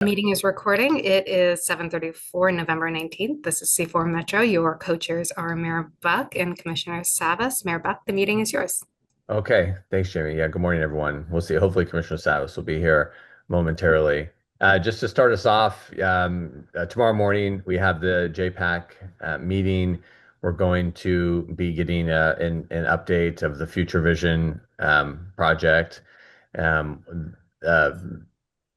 Meeting is recording. It is 7:34, November 19th. This is C4 Metro. Your co-chairs are Mayor Buck and Commissioner Savas. Mayor Buck, the meeting is yours. Okay, thanks, Jamie. Yeah, good morning, everyone. We'll see. Hopefully, Commissioner Savis will be here momentarily. Just to start us off, tomorrow morning we have the JPAC meeting. We're going to be getting an update of the Future Vision project. Um, uh,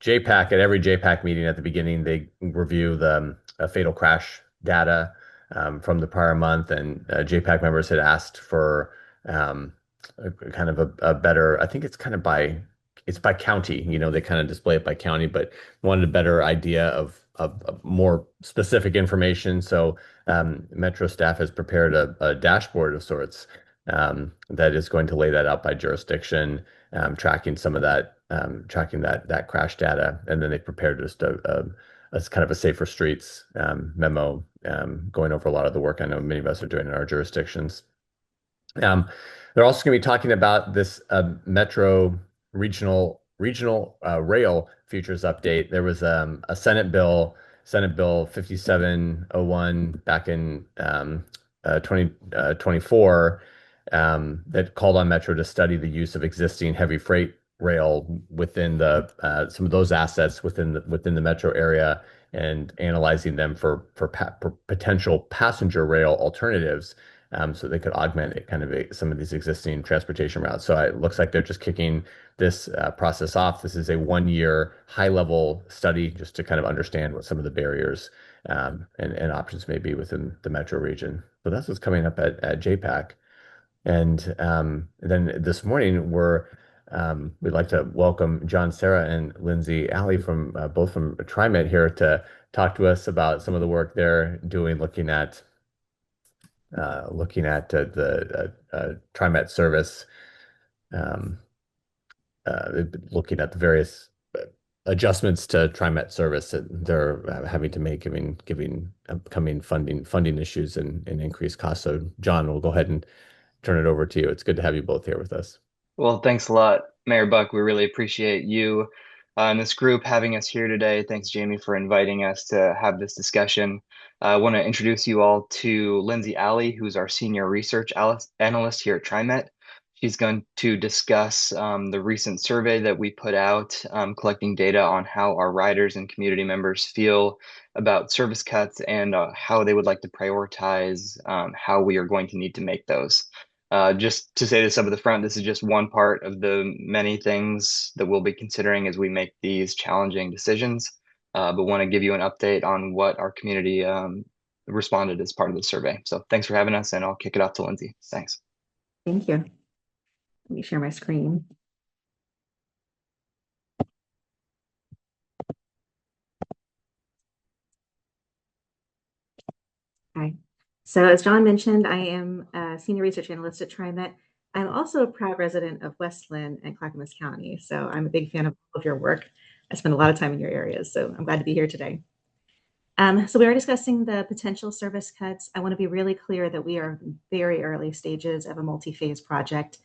JPAC, at every JPAC meeting at the beginning, they review the fatal crash data from the prior month, and JPAC members had asked for um, kind of a better, I think it's by county, they kind of display it by county, but wanted a better idea of more specific information. So Metro staff has prepared a dashboard of sorts that is going to lay that out by jurisdiction, tracking some of that, tracking that crash data. And then they prepared just a kind of a safer streets memo, going over a lot of the work I know many of us are doing in our jurisdictions. Um, they're also going to be talking about this Metro regional rail futures update. There was a Senate Bill 5701 back in 2024 that called on Metro to study the use of existing heavy freight rail within the some of those assets within the metro area and analyzing them for potential passenger rail alternatives, so they could augment it, kind of some of these existing transportation routes. So it looks like they're just kicking this process off. This is a 1 year high level study just to kind of understand what some of the barriers and options may be within the metro region. So that's what's coming up at JPAC. And then this morning we'd like to welcome John Sarah and Lindsay Alley from both from TriMet here to talk to us about some of the work they're doing, looking at the TriMet service, um, looking at the various adjustments to TriMet service that they're having to make, giving upcoming funding issues and increased costs. So, John, we'll go ahead and turn it over to you. It's good to have you both here with us. Well, thanks a lot, Mayor Buck. We really appreciate you and this group having us here today. Thanks, Jamie, for inviting us to have this discussion. I want to introduce you all to Lindsay Alley, who's our senior research analyst here at TriMet. She's going to discuss the recent survey that we put out, collecting data on how our riders and community members feel about service cuts and how they would like to prioritize how we are going to need to make those. Just to say this up at the front, this is just one part of the many things that we'll be considering as we make these challenging decisions, but want to give you an update on what our community responded as part of the survey. So thanks for having us, and I'll kick it off to Lindsay. Thanks. Thank you. Let me share my screen. Hi. So as John mentioned, I am a senior research analyst at TriMet. I'm also a proud resident of West Linn and Clackamas County, so I'm a big fan of all of your work. I spend a lot of time in your areas, so I'm glad to be here today. So we are discussing the potential service cuts. I want to be really clear that we are in very early stages of a multi-phase project.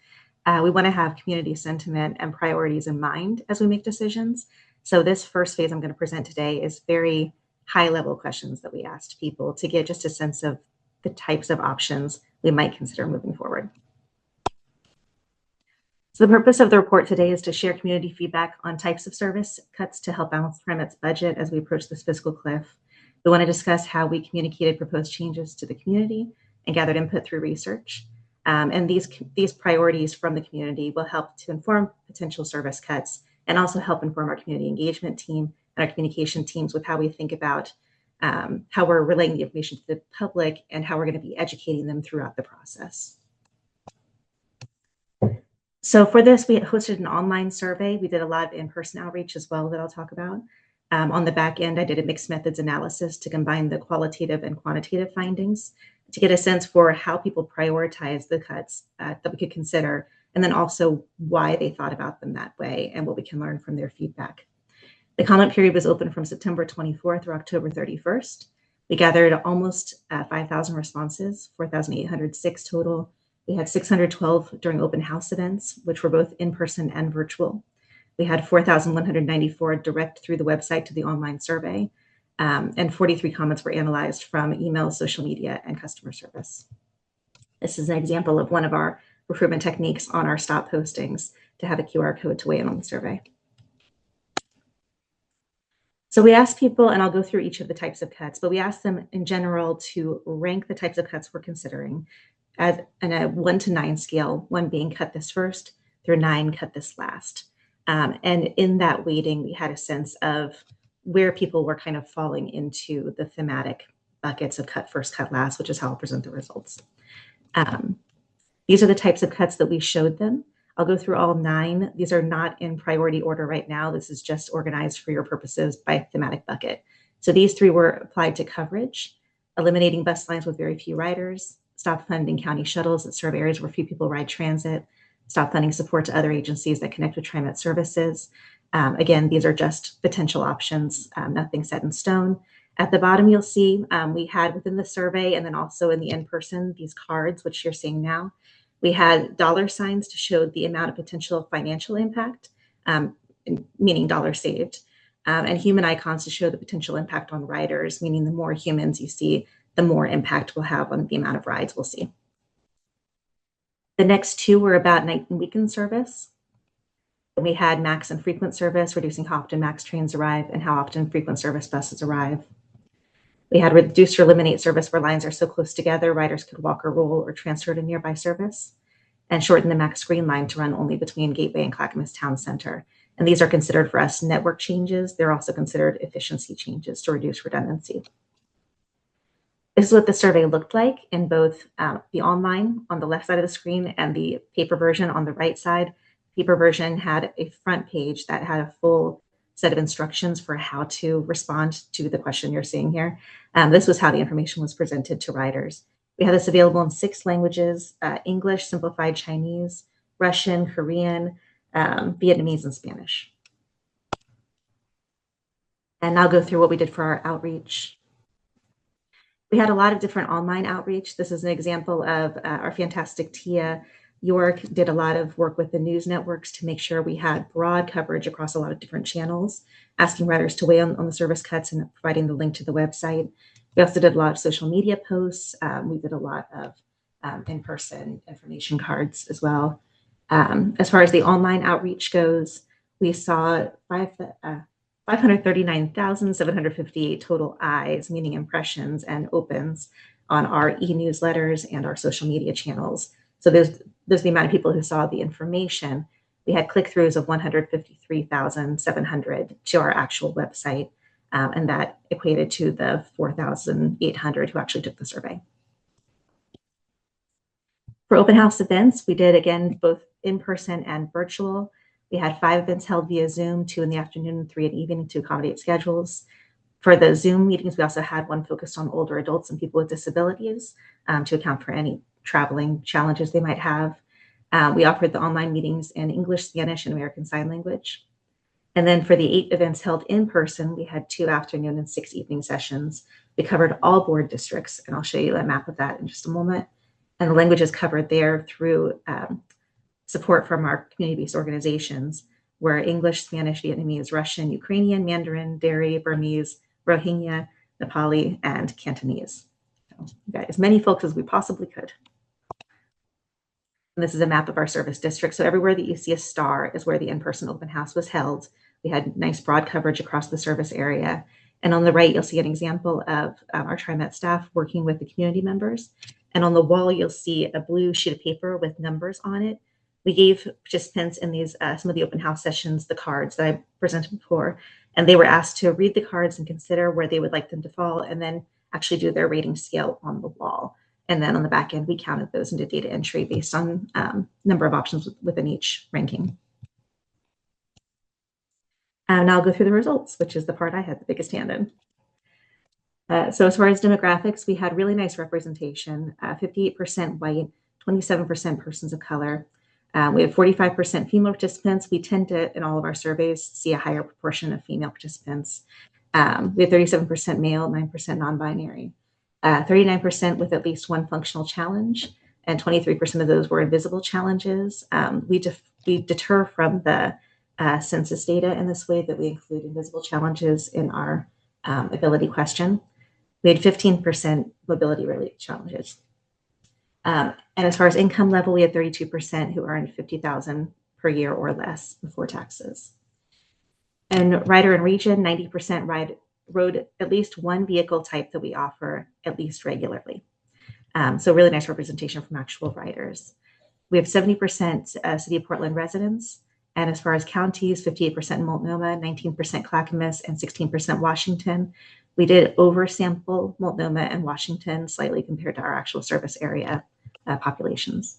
We want to have community sentiment and priorities in mind as we make decisions. So this first phase I'm going to present today is very high-level questions that we asked people to get just a sense of the types of options we might consider moving forward. So the purpose of the report today is to share community feedback on types of service cuts to help balance TriMet's budget as we approach this fiscal cliff. We want to discuss how we communicated proposed changes to the community and gathered input through research. And these priorities from the community will help to inform potential service cuts and also help inform our community engagement team and our communication teams with how we think about how we're relaying the information to the public and how we're going to be educating them throughout the process. So for this, we hosted an online survey. We did a lot of in-person outreach as well that I'll talk about. On the back end, I did a mixed methods analysis to combine the qualitative and quantitative findings to get a sense for how people prioritize the cuts that we could consider, and then also why they thought about them that way and what we can learn from their feedback. The comment period was open from September 24th through October 31st. We gathered almost 5,000 responses, 4,806 total. We had 612 during open house events, which were both in person and virtual. We had 4,194 direct through the website to the online survey, and 43 comments were analyzed from email, social media, and customer service. This is an example of one of our recruitment techniques on our stop postings to have a QR code to weigh in on the survey. So we asked people, and I'll go through each of the types of cuts, but we asked them in general to rank the types of cuts we're considering as in a 1 to 9 scale, 1 being cut this first, through 9 cut this last. And in that weighting, we had a sense of where people were kind of falling into the thematic buckets of cut first, cut last, which is how I'll present the results. These are the types of cuts that we showed them. I'll go through all 9. These are not in priority order right now. This is just organized for your purposes by thematic bucket. So these 3 were applied to coverage, eliminating bus lines with very few riders, stop funding county shuttles that serve areas where few people ride transit, stop funding support to other agencies that connect with TriMet services. Again, these are just potential options, nothing set in stone. At the bottom, you'll see we had within the survey and then also in the in-person, these cards, which you're seeing now. We had dollar signs to show the amount of potential financial impact, meaning dollars saved, and human icons to show the potential impact on riders, meaning the more humans you see, the more impact we'll have on the amount of rides we'll see. The next 2 were about night and weekend service. We had max and frequent service, reducing how often max trains arrive and how often frequent service buses arrive. We had reduce or eliminate service where lines are so close together, riders could walk or roll or transfer to nearby service, and shorten the max green line to run only between Gateway and Clackamas Town Center. And these are considered for us network changes. They're also considered efficiency changes to reduce redundancy. This is what the survey looked like in both the online on the left side of the screen and the paper version on the right side. Paper version had a front page that had a full set of instructions for how to respond to the question you're seeing here. This was how the information was presented to riders. We have this available in 6 languages, English, simplified Chinese, Russian, Korean, Vietnamese, and Spanish. And I'll go through what we did for our outreach. We had a lot of different online outreach. This is an example of our fantastic Tia York did a lot of work with the news networks to make sure we had broad coverage across a lot of different channels, asking riders to weigh on the service cuts and providing the link to the website. We also did a lot of social media posts. We did a lot of in-person information cards as well. As far as the online outreach goes, we saw 539,758 total eyes, meaning impressions and opens on our e-newsletters and our social media channels. So there's the amount of people who saw the information. We had click-throughs of 153,700 to our actual website, and that equated to the 4,800 who actually took the survey. For open house events, we did, again, both in-person and virtual. We had 5 events held via Zoom, 2 in the afternoon and 3 in the evening to accommodate schedules. For the Zoom meetings, we also had one focused on older adults and people with disabilities to account for any traveling challenges they might have. We offered the online meetings in English, Spanish, and American Sign Language. And then for the 8 events held in person, we had 2 afternoon and 6 evening sessions. We covered all board districts, and I'll show you a map of that in just a moment. And the languages covered there through support from our community-based organizations were English, Spanish, Vietnamese, Russian, Ukrainian, Mandarin, Dari, Burmese, Rohingya, Nepali, and Cantonese. So we got as many folks as we possibly could. And this is a map of our service district. So everywhere that you see a star is where the in-person open house was held. We had nice broad coverage across the service area. And on the right, you'll see an example of our TriMet staff working with the community members. And on the wall, you'll see a blue sheet of paper with numbers on it. We gave participants in these some of the open house sessions the cards that I presented before, and they were asked to read the cards and consider where they would like them to fall, and then actually do their rating scale on the wall. And then on the back end, we counted those into data entry based on number of options within each ranking. And I'll go through the results, which is the part I had the biggest hand in. So as far as demographics, we had really nice representation, 58% white, 27% persons of color. We have 45% female participants. We tend to, in all of our surveys, see a higher proportion of female participants. We have 37% male, 9% non-binary, 39% with at least one functional challenge, and 23% of those were invisible challenges. We deter from the census data in this way that we include invisible challenges in our ability question. We had 15% mobility-related challenges. And as far as income level, we had 32% who earned $50,000 per year or less before taxes. And rider and region, 90% rode at least one vehicle type that we offer at least regularly. So really nice representation from actual riders. We have 70% City of Portland residents. And as far as counties, 58% Multnomah, 19% Clackamas, and 16% Washington. We did oversample Multnomah and Washington slightly compared to our actual service area populations.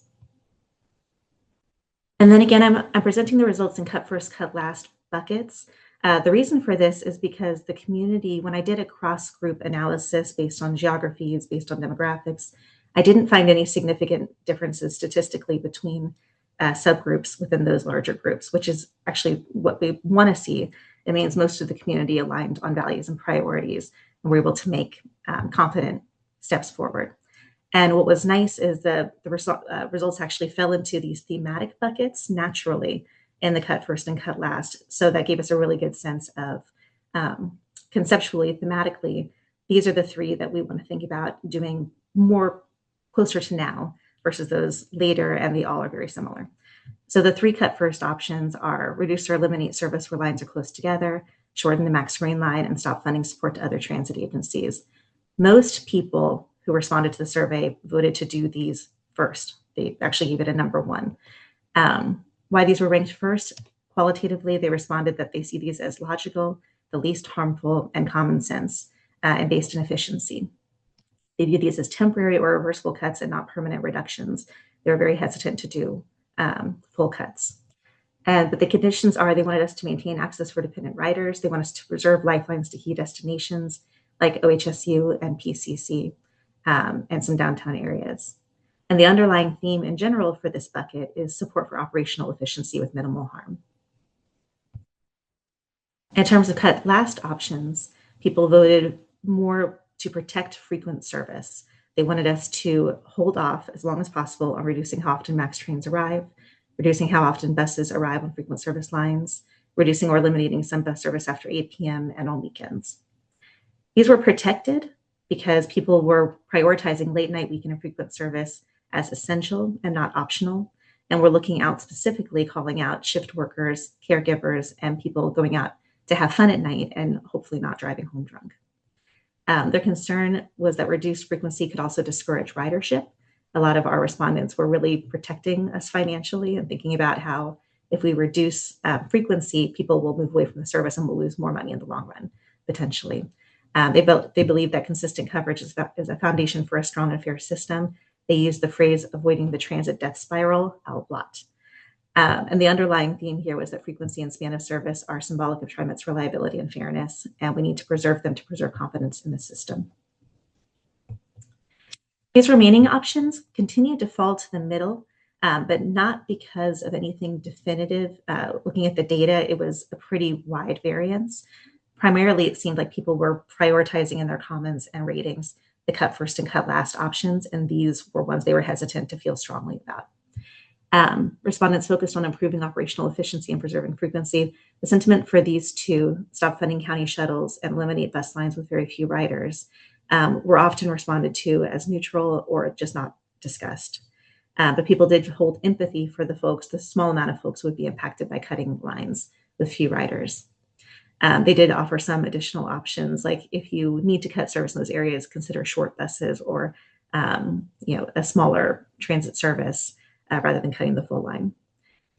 And then again, I'm presenting the results in cut first, cut last buckets. The reason for this is because the community, when I did a cross-group analysis based on geographies, based on demographics, I didn't find any significant differences statistically between subgroups within those larger groups, which is actually what we want to see. It means most of the community aligned on values and priorities, and we're able to make confident steps forward. And what was nice is the results actually fell into these thematic buckets naturally in the cut first and cut last. So that gave us a really good sense of conceptually, thematically, these are the three that we want to think about doing more closer to now versus those later, and they all are very similar. So the three cut first options are reduce or eliminate service where lines are close together, shorten the max green line, and stop funding support to other transit agencies. Most people who responded to the survey voted to do these first. They actually gave it a number one. Why these were ranked first? Qualitatively, they responded that they see these as logical, the least harmful, and common sense, and based in efficiency. They view these as temporary or reversible cuts and not permanent reductions. They were very hesitant to do full cuts. But the conditions are they wanted us to maintain access for dependent riders. They want us to preserve lifelines to key destinations like OHSU and PCC and some downtown areas. And the underlying theme in general for this bucket is support for operational efficiency with minimal harm. In terms of cut last options, people voted more to protect frequent service. They wanted us to hold off as long as possible on reducing how often MAX trains arrive, reducing how often buses arrive on frequent service lines, reducing or eliminating some bus service after 8 p.m. and on weekends. These were protected because people were prioritizing late night, weekend, and frequent service as essential and not optional. And we're looking out specifically, calling out shift workers, caregivers, and people going out to have fun at night and hopefully not driving home drunk. Their concern was that reduced frequency could also discourage ridership. A lot of our respondents were really protecting us financially and thinking about how if we reduce frequency, people will move away from the service and will lose more money in the long run, potentially. They believe that consistent coverage is a foundation for a strong and fair system. They use the phrase avoiding the transit death spiral a lot. And the underlying theme here was that frequency and span of service are symbolic of TriMet's reliability and fairness, and we need to preserve them to preserve confidence in the system. These remaining options continue to fall to the middle, but not because of anything definitive. Looking at the data, it was a pretty wide variance. Primarily, it seemed like people were prioritizing in their comments and ratings the cut first and cut last options, and these were ones they were hesitant to feel strongly about. Respondents focused on improving operational efficiency and preserving frequency. The sentiment for these two, stop funding county shuttles and eliminate bus lines with very few riders, were often responded to as neutral or just not discussed. But people did hold empathy for the small amount of folks who would be impacted by cutting lines with few riders. They did offer some additional options, like if you need to cut service in those areas, consider short buses or a smaller transit service rather than cutting the full line.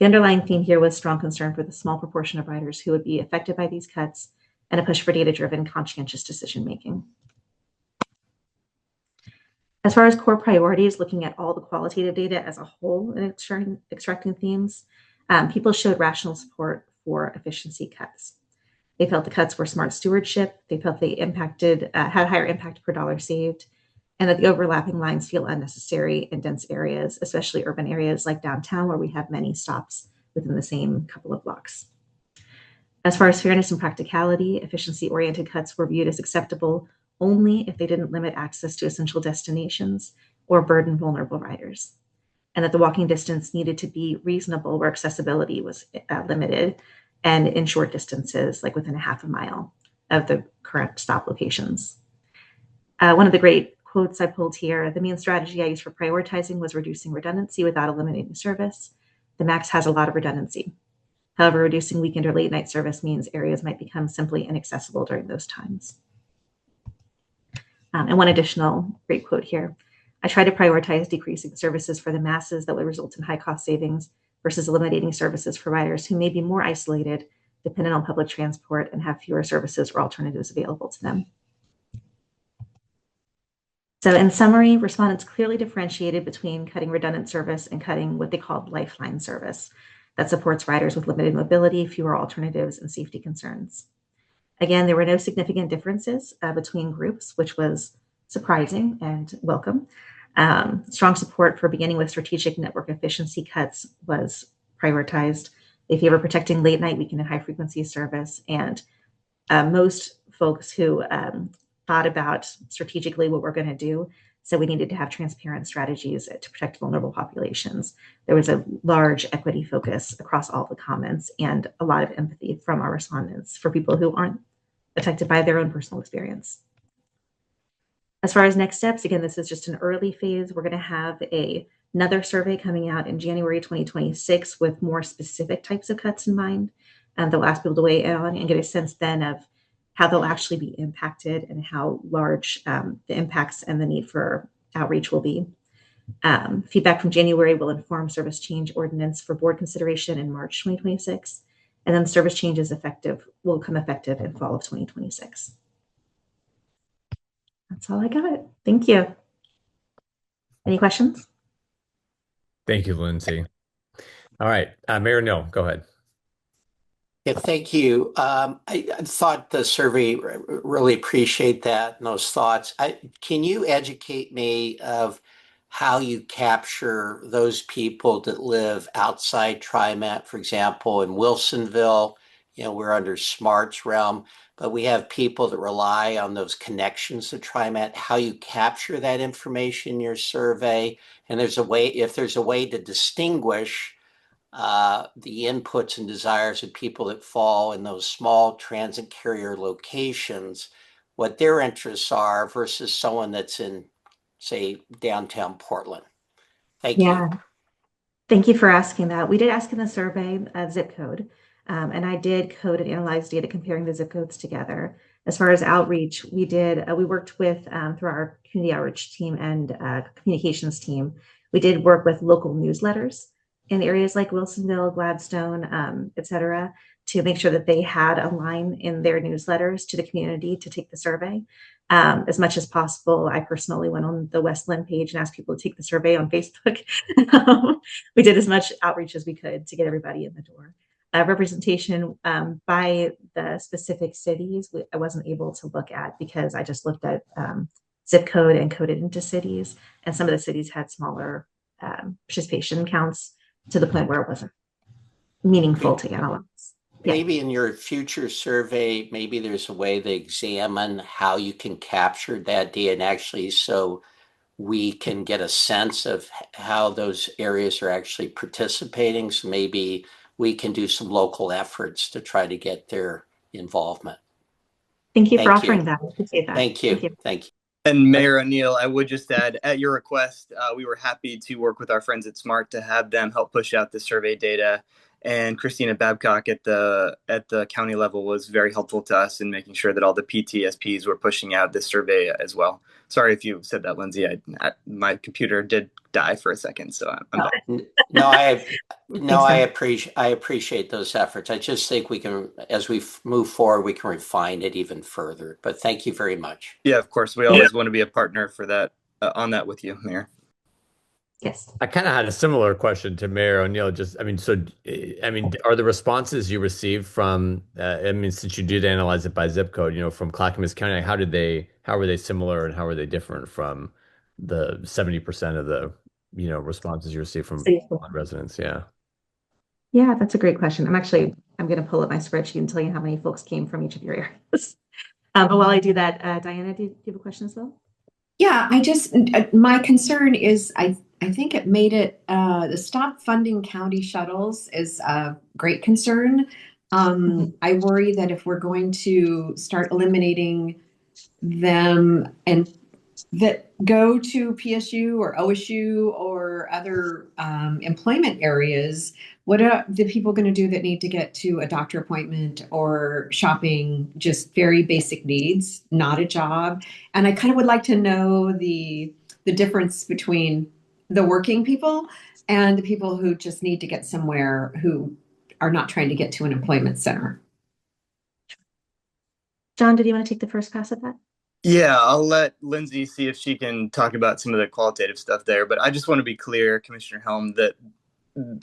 The underlying theme here was strong concern for the small proportion of riders who would be affected by these cuts and a push for data-driven, conscientious decision-making. As far as core priorities, looking at all the qualitative data as a whole and extracting themes, people showed rational support for efficiency cuts. They felt the cuts were smart stewardship. They felt they had higher impact per dollar saved, and that the overlapping lines feel unnecessary in dense areas, especially urban areas like downtown, where we have many stops within the same couple of blocks. As far as fairness and practicality, efficiency-oriented cuts were viewed as acceptable only if they didn't limit access to essential destinations or burden vulnerable riders, and that the walking distance needed to be reasonable where accessibility was limited. and in short distances, like within a half a mile of the current stop locations. One of the great quotes I pulled here, the main strategy I used for prioritizing was reducing redundancy without eliminating service. The MAX has a lot of redundancy. However, reducing weekend or late night service means areas might become simply inaccessible during those times. And one additional great quote here. I try to prioritize decreasing services for the masses that would result in high cost savings versus eliminating services for riders who may be more isolated, dependent on public transport, and have fewer services or alternatives available to them. So in summary, respondents clearly differentiated between cutting redundant service and cutting what they called lifeline service that supports riders with limited mobility, fewer alternatives, and safety concerns. Again, there were no significant differences between groups, which was surprising and welcome. Strong support for beginning with strategic network efficiency cuts was prioritized. They favor protecting late night, weekend, and high frequency service. And most folks who thought about strategically what we're going to do said we needed to have transparent strategies to protect vulnerable populations. There was a large equity focus across all the comments and a lot of empathy from our respondents for people who aren't affected by their own personal experience. As far as next steps, again, this is just an early phase. We're going to have another survey coming out in January 2026 with more specific types of cuts in mind. And they'll ask people to weigh in on and get a sense then of how they'll actually be impacted and how large the impacts and the need for outreach will be. Feedback from January will inform service change ordinance for board consideration in March 2026. And then service changes will become effective in fall of 2026. That's all I got. Thank you. Any questions? Thank you, Lindsay. All right, Mayor Neal, go ahead. Yeah, thank you. I thought the survey, really appreciate that and those thoughts. Can you educate me of how you capture those people that live outside TriMet, for example, in Wilsonville? We're under SMART's realm, but we have people that rely on those connections to TriMet, how you capture that information in your survey, and if there's a way to distinguish the inputs and desires of people that fall in those small transit carrier locations, what their interests are versus someone that's in, say, downtown Portland. Thank you. Thank you for asking that. We did ask in the survey zip code, and I did code and analyze data comparing the zip codes together. As far as outreach, we worked with, through our community outreach team and communications team, we did work with local newsletters in areas like Wilsonville, Gladstone, et cetera, to make sure that they had a line in their newsletters to the community to take the survey. As much as possible, I personally went on the Westland page and asked people to take the survey on Facebook. We did as much outreach as we could to get everybody in the door. Representation by the specific cities, I wasn't able to look at because I just looked at zip code and coded into cities. And some of the cities had smaller participation counts to the point where it wasn't meaningful to analyze. Maybe in your future survey, maybe there's a way to examine how you can capture that data and actually so we can get a sense of how those areas are actually participating. So maybe we can do some local efforts to try to get their involvement. Thank you for offering that. I appreciate that. Thank you. Thank you. And Mayor O'Neill, I would just add, at your request, we were happy to work with our friends at SMART to have them help push out the survey data. And Christina Babcock at the county level was very helpful to us in making sure that all the PTSPs were pushing out this survey as well. Sorry if you said that, Lindsay. My computer did die for a second, so I'm back. I appreciate those efforts. I just think we can, as we move forward, we can refine it even further. But thank you very much. Yeah, of course. We always want to be a partner for that, on that with you, Mayor. Yes. I kind of had a similar question to Mayor O'Neill. Are the responses you received from, since you did analyze it by zip code, from Clackamas County, how were they similar and how were they different from the 70% of the, responses you received from residents? Yeah. Yeah, that's a great question. I'm going to pull up my spreadsheet and tell you how many folks came from each of your areas. But while I do that, Diana, do you have a question as well? Yeah, my concern is I think it made it, the stop funding county shuttles is a great concern. I worry that if we're going to start eliminating them and that go to PSU or OSU or other employment areas, what are the people going to do that need to get to a doctor appointment or shopping, just very basic needs, not a job? And I kind of would like to know the difference between the working people and the people who just need to get somewhere who are not trying to get to an employment center. John, did you want to take the first pass at that? Yeah, I'll let Lindsay see if she can talk about some of the qualitative stuff there. But I just want to be clear, Commissioner Helm, that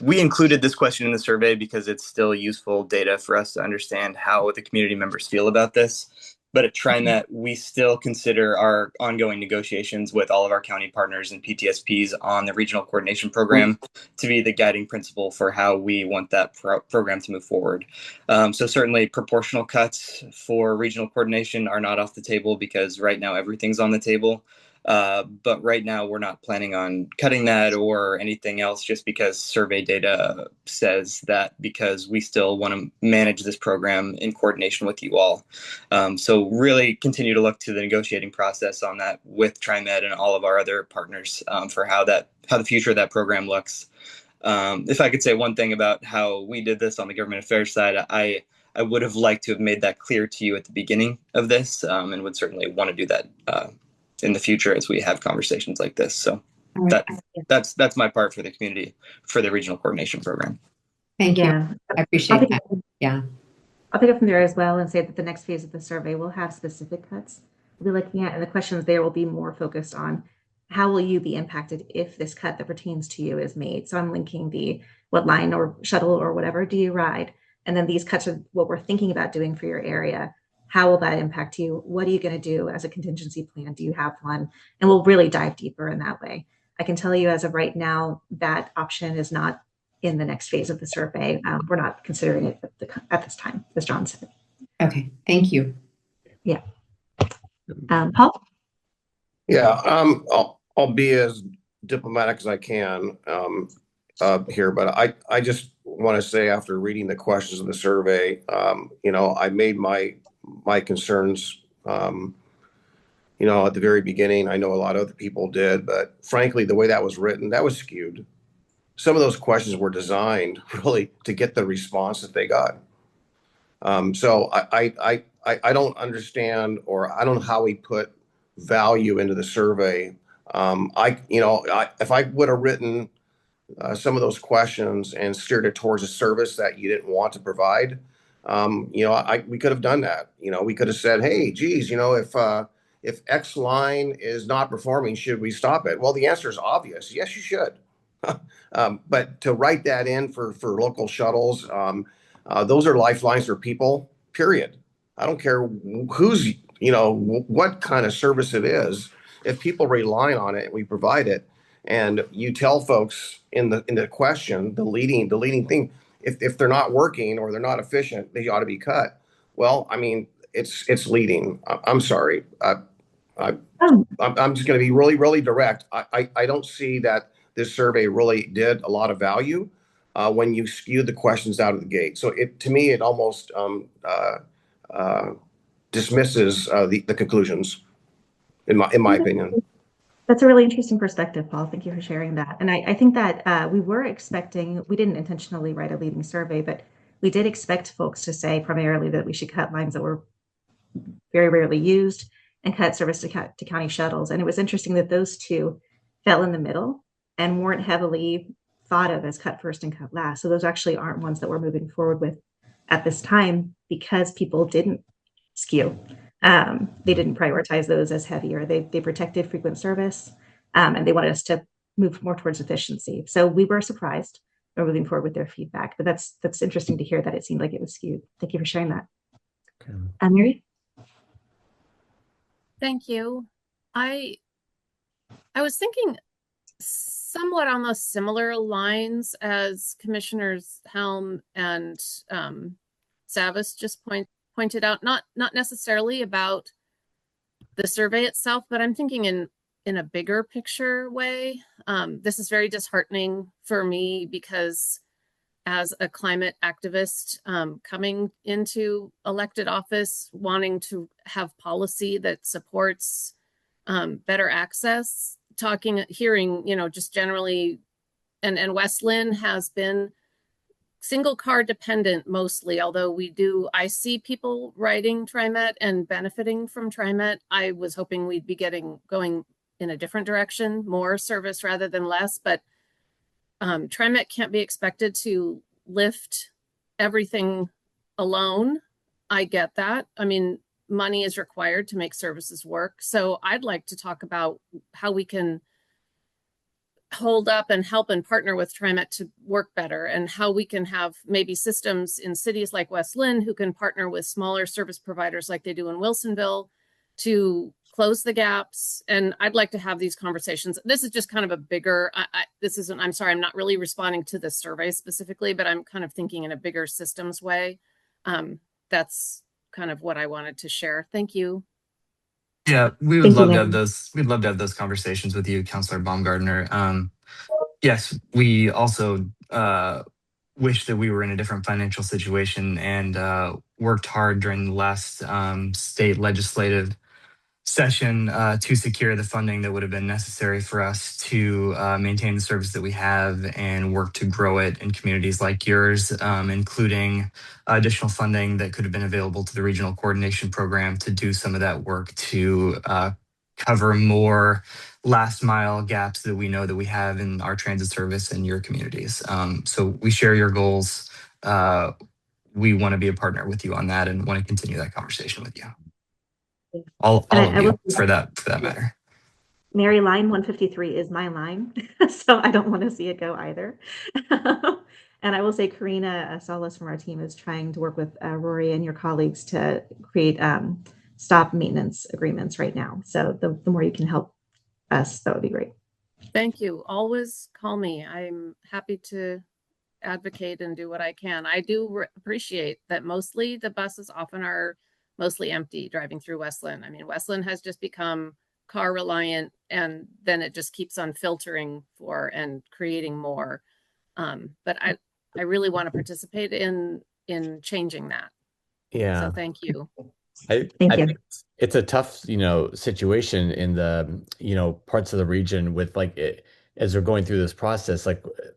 we included this question in the survey because it's still useful data for us to understand how the community members feel about this. But at TriMet, we still consider our ongoing negotiations with all of our county partners and PTSPs on the regional coordination program to be the guiding principle for how we want that program to move forward. So certainly proportional cuts for regional coordination are not off the table because right now everything's on the table. But right now we're not planning on cutting that or anything else just because survey data says that, because we still want to manage this program in coordination with you all. So really continue to look to the negotiating process on that with TriMet and all of our other partners for how the future of that program looks. If I could say one thing about how we did this on the government affairs side, I would have liked to have made that clear to you at the beginning of this, and would certainly want to do that in the future as we have conversations like this. So that's my part for the community for the regional coordination program. Thank you. Yeah, I appreciate that. Yeah. I'll pick up from there as well and say that the next phase of the survey will have specific cuts we'll be looking at, and the questions there will be more focused on how will you be impacted if this cut that pertains to you is made. So I'm linking the what line or shuttle or whatever do you ride, and then these cuts are what we're thinking about doing for your area. How will that impact you? What are you going to do as a contingency plan? Do you have one? And we'll really dive deeper in that way. I can tell you as of right now, that option is not in the next phase of the survey. We're not considering it at this time, as John said. Okay, thank you. Yeah. Paul? Yeah, I'll be as diplomatic as I can here, but I just want to say after reading the questions of the survey, I made my concerns, at the very beginning. I know a lot of other people did, but frankly, the way that was written, that was skewed. Some of those questions were designed really to get the response that they got. So I don't understand, or I don't know how we put value into the survey. If I would have written some of those questions and steered it towards a service that you didn't want to provide, we could have done that. We could have said, hey, geez, if X line is not performing, should we stop it? Well, the answer is obvious. Yes, you should. But to write that in for local shuttles, those are lifelines for people, period. I don't care who's, what kind of service it is. If people rely on it, we provide it. And you tell folks in the question, the leading thing, if they're not working or they're not efficient, they ought to be cut. Well, I mean, it's leading. I'm sorry. I'm just going to be really, really direct. I don't see that this survey really did a lot of value when you skewed the questions out of the gate. So to me, it almost dismisses the conclusions, in my opinion. That's a really interesting perspective, Paul. Thank you for sharing that. And I think that we were expecting, we didn't intentionally write a leading survey, but we did expect folks to say primarily that we should cut lines that were very rarely used and cut service to county shuttles. And it was interesting that those two fell in the middle and weren't heavily thought of as cut first and cut last. So those actually aren't ones that we're moving forward with at this time because people didn't skew. They didn't prioritize those as heavier. They protected frequent service, and they wanted us to move more towards efficiency. So we were surprised. We're moving forward with their feedback, but that's interesting to hear that it seemed like it was skewed. Thank you for sharing that. Okay. Mary? Thank you. I was thinking somewhat on those similar lines as Commissioners Helm and Savas just pointed out, not necessarily about the survey itself, but I'm thinking in a bigger picture way. This is very disheartening for me because as a climate activist, coming into elected office, wanting to have policy that supports better access, hearing, just generally, and West Lynn has been single car dependent mostly, although I see people riding TriMet and benefiting from TriMet. I was hoping we'd be going in a different direction, more service rather than less, but TriMet can't be expected to lift everything alone. I get that. I mean, money is required to make services work. So I'd like to talk about how we can hold up and help and partner with TriMet to work better, and how we can have maybe systems in cities like West Lynn who can partner with smaller service providers like they do in Wilsonville to close the gaps. And I'd like to have these conversations. This is just kind of a bigger, I'm sorry, I'm not really responding to the survey specifically, but I'm kind of thinking in a bigger systems way. That's kind of what I wanted to share. Thank you. Yeah, we would love to have those. We'd love to have those conversations with you, Councilor Baumgartner. Yes, we also wish that we were in a different financial situation and worked hard during the last state legislative session to secure the funding that would have been necessary for us to maintain the service that we have and work to grow it in communities like yours, including additional funding that could have been available to the regional coordination program to do some of that work to cover more last mile gaps that we know that we have in our transit service in your communities. So we share your goals. We want to be a partner with you on that and want to continue that conversation with you. All of you, for that matter. Mary, line 153 is my line, so I don't want to see it go either. And I will say Karina Solis from our team is trying to work with Rory and your colleagues to create stop maintenance agreements right now. So the more you can help us, that would be great. Thank you. Always call me. I'm happy to advocate and do what I can. I do appreciate that mostly the buses often are mostly empty driving through West Lynn. I mean, West Lynn has just become car reliant, and then it just keeps on filtering for and creating more. But I really want to participate in changing that. Yeah. So thank you. I think it's a tough, situation in the, parts of the region with as we're going through this process.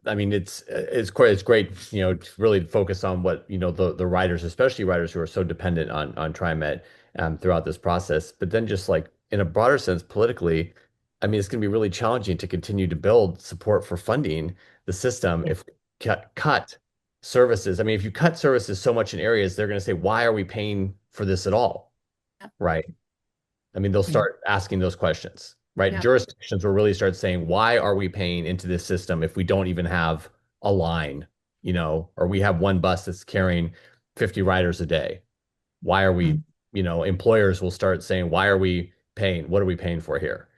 I mean, it's great, to really focus on what, the riders, especially riders who are so dependent on TriMet throughout this process. But then just in a broader sense, politically, I mean, it's going to be really challenging to continue to build support for funding the system if we cut services. I mean, if you cut services so much in areas, they're going to say, why are we paying for this at all? Right. I mean, they'll start asking those questions, right? Yeah. Jurisdictions will really start saying, why are we paying into this system if we don't even have a line, or we have one bus that's carrying 50 riders a day? Why are we, employers will start saying, why are we paying? What are we paying for here?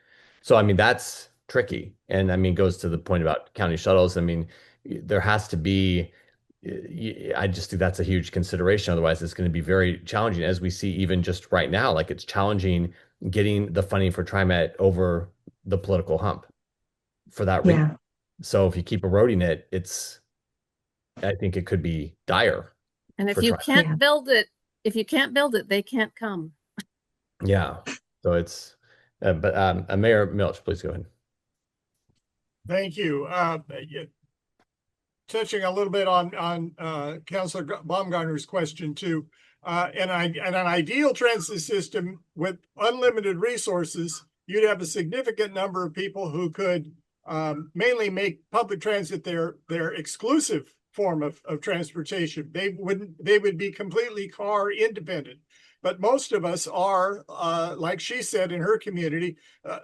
So, I mean, that's tricky. And I mean, goes to the point about county shuttles. I mean, there has to be, I just think that's a huge consideration. Otherwise, it's going to be very challenging, as we see even just right now. It's challenging getting the funding for TriMet over the political hump for that reason. So if you keep eroding it, I think it could be dire. And if you can't build it, they can't come. Yeah. So it's, but Mayor Milch, please go ahead. Thank you. Touching a little bit on Councilor Baumgartner's question too, and an ideal transit system with unlimited resources, you'd have a significant number of people who could mainly make public transit their exclusive form of transportation. They would be completely car independent. But most of us are, like she said in her community,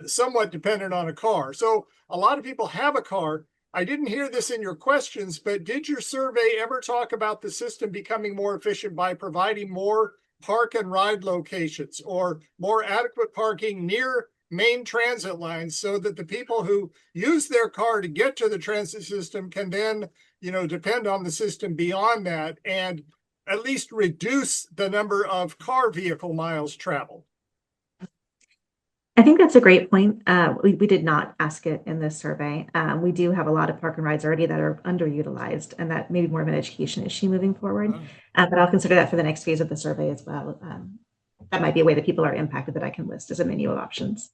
somewhat dependent on a car. So a lot of people have a car. I didn't hear this in your questions, but did your survey ever talk about the system becoming more efficient by providing more park and ride locations or more adequate parking near main transit lines so that the people who use their car to get to the transit system can then, depend on the system beyond that and at least reduce the number of car vehicle miles traveled? I think that's a great point. We did not ask it in this survey. We do have a lot of park and rides already that are underutilized, and that may be more of an education issue moving forward. But I'll consider that for the next phase of the survey as well. That might be a way that people are impacted that I can list as a menu of options.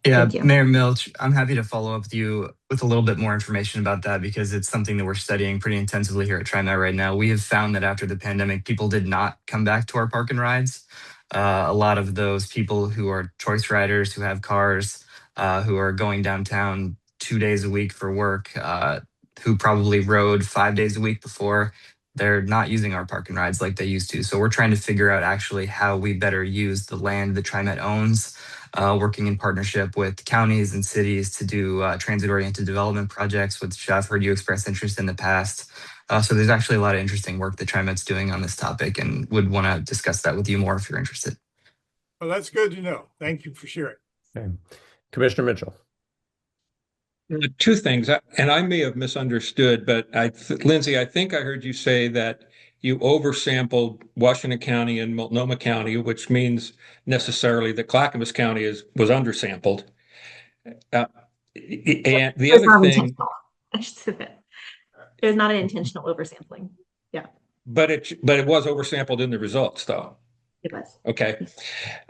Yeah, Thank you. Mayor Milch, I'm happy to follow up with you with a little bit more information about that because it's something that we're studying pretty intensively here at TriMet right now. We have found that after the pandemic, people did not come back to our park and rides. A lot of those people who are choice riders, who have cars, who are going downtown 2 days a week for work, who probably rode 5 days a week before, they're not using our park and rides like they used to. So we're trying to figure out actually how we better use the land that TriMet owns, working in partnership with counties and cities to do transit-oriented development projects, which I've heard you express interest in the past. So there's actually a lot of interesting work that TriMet's doing on this topic and would want to discuss that with you more if you're interested. Well, that's good to know. Thank you for sharing. Okay. Commissioner Mitchell. Two things, and I may have misunderstood, but Lindsay, I think I heard you say that you oversampled Washington County and Multnomah County, which means necessarily that Clackamas County was undersampled. And the other thing, I should say that. It was not an intentional oversampling. Yeah. But it was oversampled in the results, though. It was. Okay.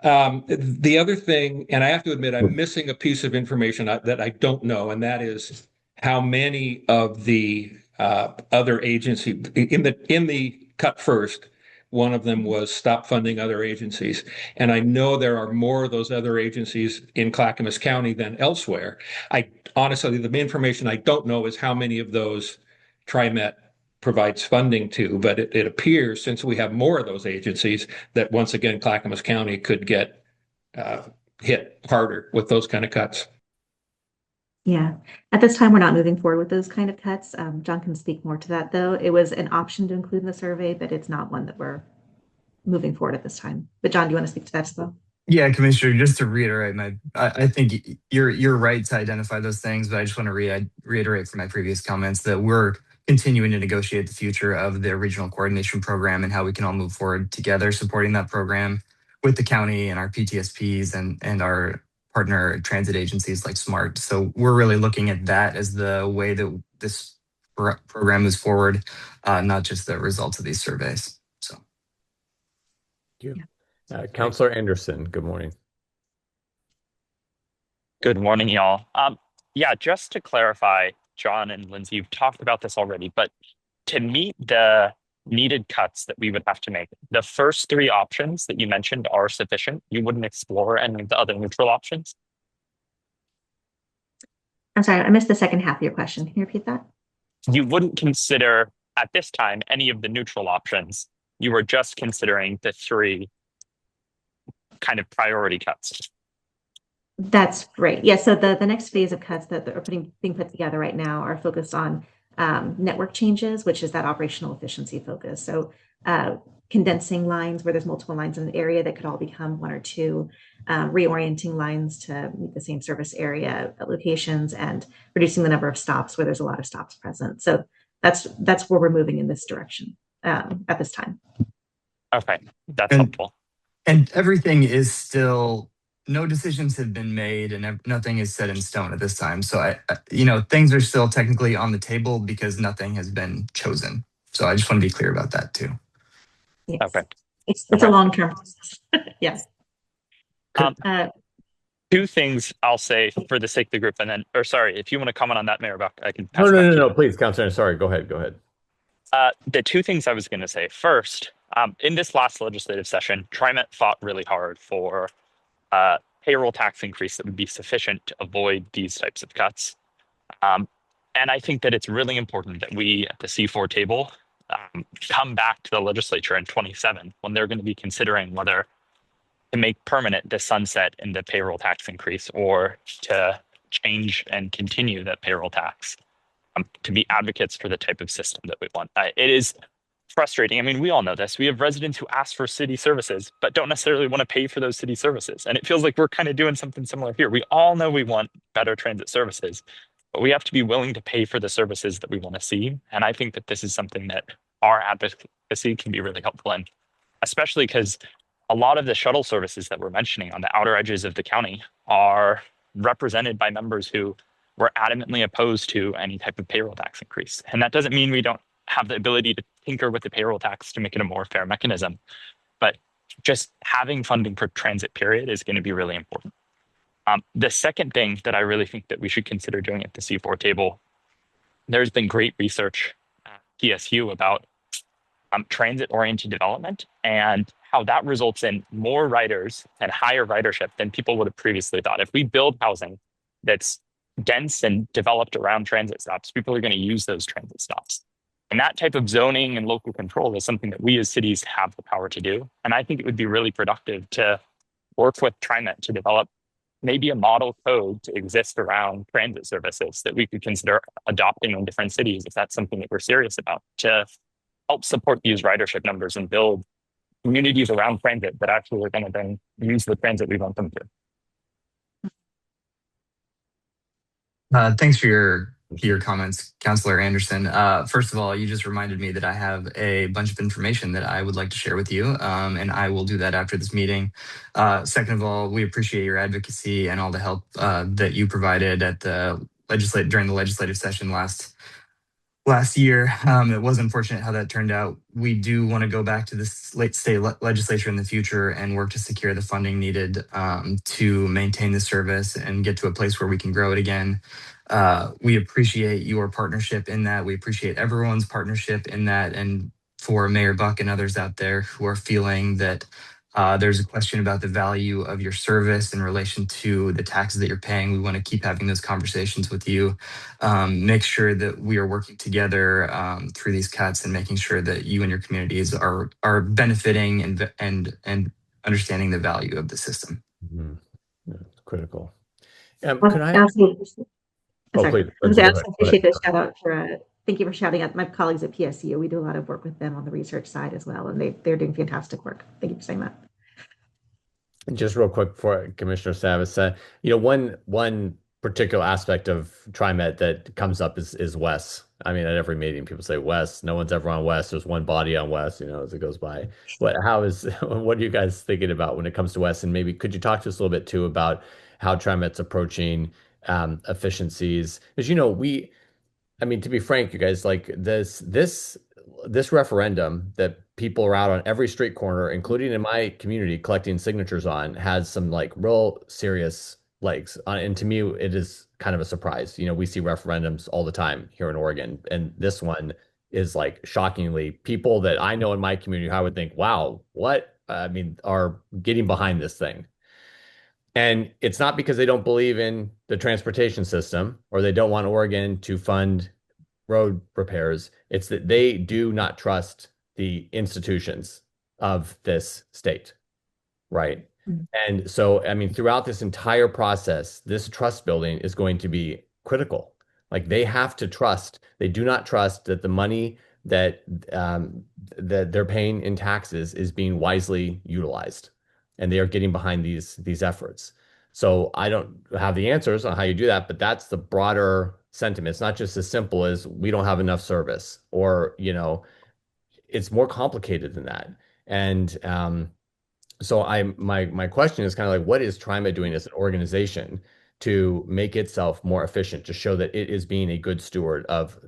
The other thing, and I have to admit, I'm missing a piece of information that I don't know, and that is how many of the other agency in the cut first, one of them was stop funding other agencies. And I know there are more of those other agencies in Clackamas County than elsewhere. Honestly, the information I don't know is how many of those TriMet provides funding to, but it appears, since we have more of those agencies, that once again Clackamas County could get hit harder with those kind of cuts. Yeah, at this time we're not moving forward with those kind of cuts. John can speak more to that, though. It was an option to include in the survey, but it's not one that we're moving forward at this time. But John, do you want to speak to that as well? Yeah, Commissioner, just to reiterate, I think you're right to identify those things, but I just want to reiterate from my previous comments that we're continuing to negotiate the future of the regional coordination program and how we can all move forward together supporting that program with the county and our PTSPs and our partner transit agencies like SMART. So we're really looking at that as the way that this program moves forward, not just the results of these surveys. So. Thank you. Councilor Anderson, good morning. Good morning, y'all. Yeah, just to clarify, John and Lindsay, you've talked about this already, but to meet the needed cuts that we would have to make, the first three options that you mentioned are sufficient. You wouldn't explore any of the other neutral options? I'm sorry, I missed the second half of your question. Can you repeat that? You wouldn't consider at this time any of the neutral options. You were just considering the three kind of priority cuts. That's right. Yeah. So the next phase of cuts that are being put together right now are focused on network changes, which is that operational efficiency focus. So condensing lines where there's multiple lines in an area that could all become one or two, reorienting lines to meet the same service area locations, and reducing the number of stops where there's a lot of stops present. So that's where we're moving in this direction at this time. Okay, that's helpful. And everything is still, no decisions have been made and nothing is set in stone at this time. So things are still technically on the table because nothing has been chosen. So I just want to be clear about that too. Yes. Okay. It's a long-term process. Yes. Two things I'll say for the sake of the group, and then, or sorry, if you want to comment on that, Mayor Buck, I can pass. No, please, Councilor. Sorry, go ahead. The two things I was going to say first, in this last legislative session, TriMet fought really hard for payroll tax increase that would be sufficient to avoid these types of cuts. And I think that it's really important that we at the C4 table come back to the legislature in 27 when they're going to be considering whether to make permanent the sunset in the payroll tax increase or to change and continue that payroll tax, to be advocates for the type of system that we want. It is frustrating. I mean, we all know this. We have residents who ask for city services, but don't necessarily want to pay for those city services. And it feels like we're kind of doing something similar here. We all know we want better transit services, but we have to be willing to pay for the services that we want to see. And I think that this is something that our advocacy can be really helpful in, especially because a lot of the shuttle services that we're mentioning on the outer edges of the county are represented by members who were adamantly opposed to any type of payroll tax increase. And that doesn't mean we don't have the ability to tinker with the payroll tax to make it a more fair mechanism. But just having funding for transit period is going to be really important. The second thing that I really think that we should consider doing at the C4 table, there's been great research at PSU about transit-oriented development and how that results in more riders and higher ridership than people would have previously thought. If we build housing that's dense and developed around transit stops, people are going to use those transit stops. And that type of zoning and local control is something that we as cities have the power to do. And I think it would be really productive to work with TriMet to develop maybe a model code to exist around transit services that we could consider adopting in different cities if that's something that we're serious about, to help support these ridership numbers and build communities around transit that actually are going to then use the transit we want them to. Thanks for your comments, Councillor Anderson. First of all, you just reminded me that I have a bunch of information that I would like to share with you, and I will do that after this meeting. Second of all, we appreciate your advocacy and all the help that you provided at the during the legislative session last year. It was unfortunate how that turned out. We do want to go back to this late state legislature in the future and work to secure the funding needed to maintain the service and get to a place where we can grow it again. We appreciate your partnership in that. We appreciate everyone's partnership in that. And for Mayor Buck and others out there who are feeling that there's a question about the value of your service in relation to the taxes that you're paying, we want to keep having those conversations with you. Make sure that we are working together through these cuts and making sure that you and your communities are benefiting and understanding the value of the system. Mm-hmm. Yeah, it's critical. Could I? Oh, sorry. please. I appreciate the shout out for. Thank you for shouting out my colleagues at PSU. We do a lot of work with them on the research side as well, and they're doing fantastic work. Thank you for saying that. And just real quick for Commissioner Savis, one particular aspect of TriMet that comes up is WES. I mean, at every meeting, people say WES. No one's ever on WES. There's one body on WES, as it goes by. What are you guys thinking about when it comes to WES? And maybe could you talk to us a little bit too about how TriMet's approaching efficiencies? Because to be frank, you guys, like this referendum that people are out on every street corner, including in my community, collecting signatures on, has some like real serious legs. And to me, it is kind of a surprise. We see referendums all the time here in Oregon, and this one is like shockingly people that I know in my community, I would think, wow, what? Are getting behind this thing. And it's not because they don't believe in the transportation system or they don't want Oregon to fund road repairs. It's that they do not trust the institutions of this state, right? Mm-hmm. And so, throughout this entire process, this trust building is going to be critical. Like they have to trust. They do not trust that the money that they're paying in taxes is being wisely utilized, and they are getting behind these efforts. So I don't have the answers on how you do that, but that's the broader sentiment. It's not just as simple as we don't have enough service, or it's more complicated than that. And so my question is kind of like, what is TriMet doing as an organization to make itself more efficient, to show that it is being a good steward of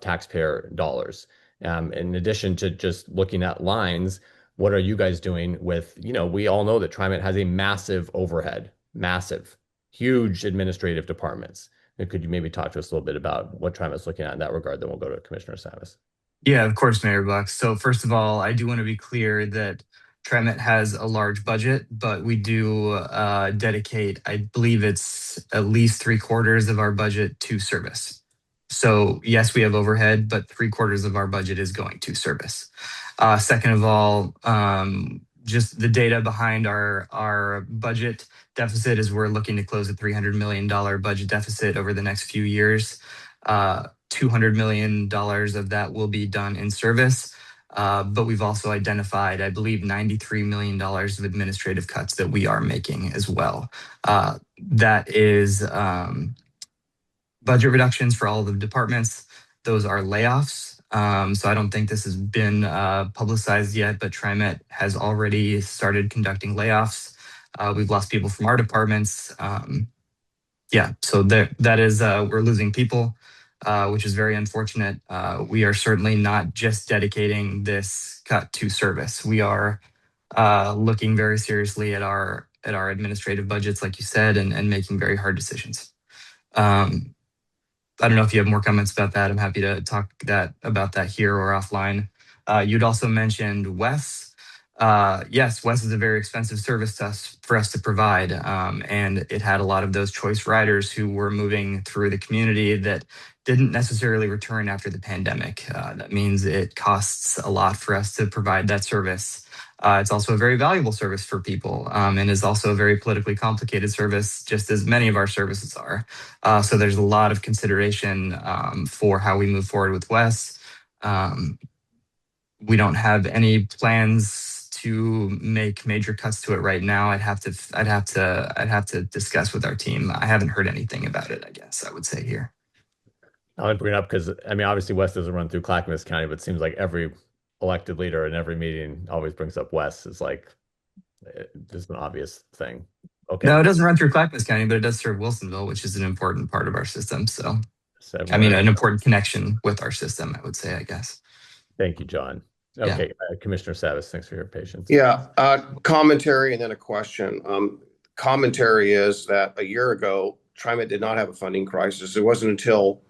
taxpayer dollars? In addition to just looking at lines, what are you guys doing with, we all know that TriMet has a massive overhead, huge administrative departments. And could you maybe talk to us a little bit about what TriMet's looking at in that regard? Then we'll go to Commissioner Savis. Yeah, of course, Mayor Buck. So first of all, I do want to be clear that TriMet has a large budget, but we do dedicate, I believe it's at least 3/4 of our budget to service. So yes, we have overhead, but 3/4 of our budget is going to service. Second of all, just the data behind our budget deficit is we're looking to close a $300 million budget deficit over the next few years. $200 million of that will be done in service. But we've also identified, I believe, $93 million of administrative cuts that we are making as well. That is budget reductions for all of the departments. Those are layoffs. So I don't think this has been publicized yet, but TriMet has already started conducting layoffs. We've lost people from our departments. Yeah, so that is, we're losing people, which is very unfortunate. We are certainly not just dedicating this cut to service. We are looking very seriously at our administrative budgets, like you said, and making very hard decisions. I don't know if you have more comments about that. I'm happy to talk about that here or offline. You'd also mentioned WES. Yes, WES is a very expensive service for us to provide, and it had a lot of those choice riders who were moving through the community that didn't necessarily return after the pandemic. That means it costs a lot for us to provide that service. It's also a very valuable service for people, and is also a very politically complicated service, just as many of our services are. So there's a lot of consideration for how we move forward with WES. We don't have any plans to make major cuts to it right now. I'd have to discuss with our team. I haven't heard anything about it, I guess I would say here. I would bring it up because I mean, obviously, West doesn't run through Clackamas County, but it seems like every elected leader in every meeting always brings up West. It's like just an obvious thing. Okay. No, it doesn't run through Clackamas County, but it does serve Wilsonville, which is an important part of our system. So, I mean, an important connection with our system, I would say, I guess. Thank you, John. Okay, Commissioner Savas, thanks for your patience. Yeah, commentary and then a question. Commentary is that a year ago, TriMet did not have a funding crisis. It wasn't until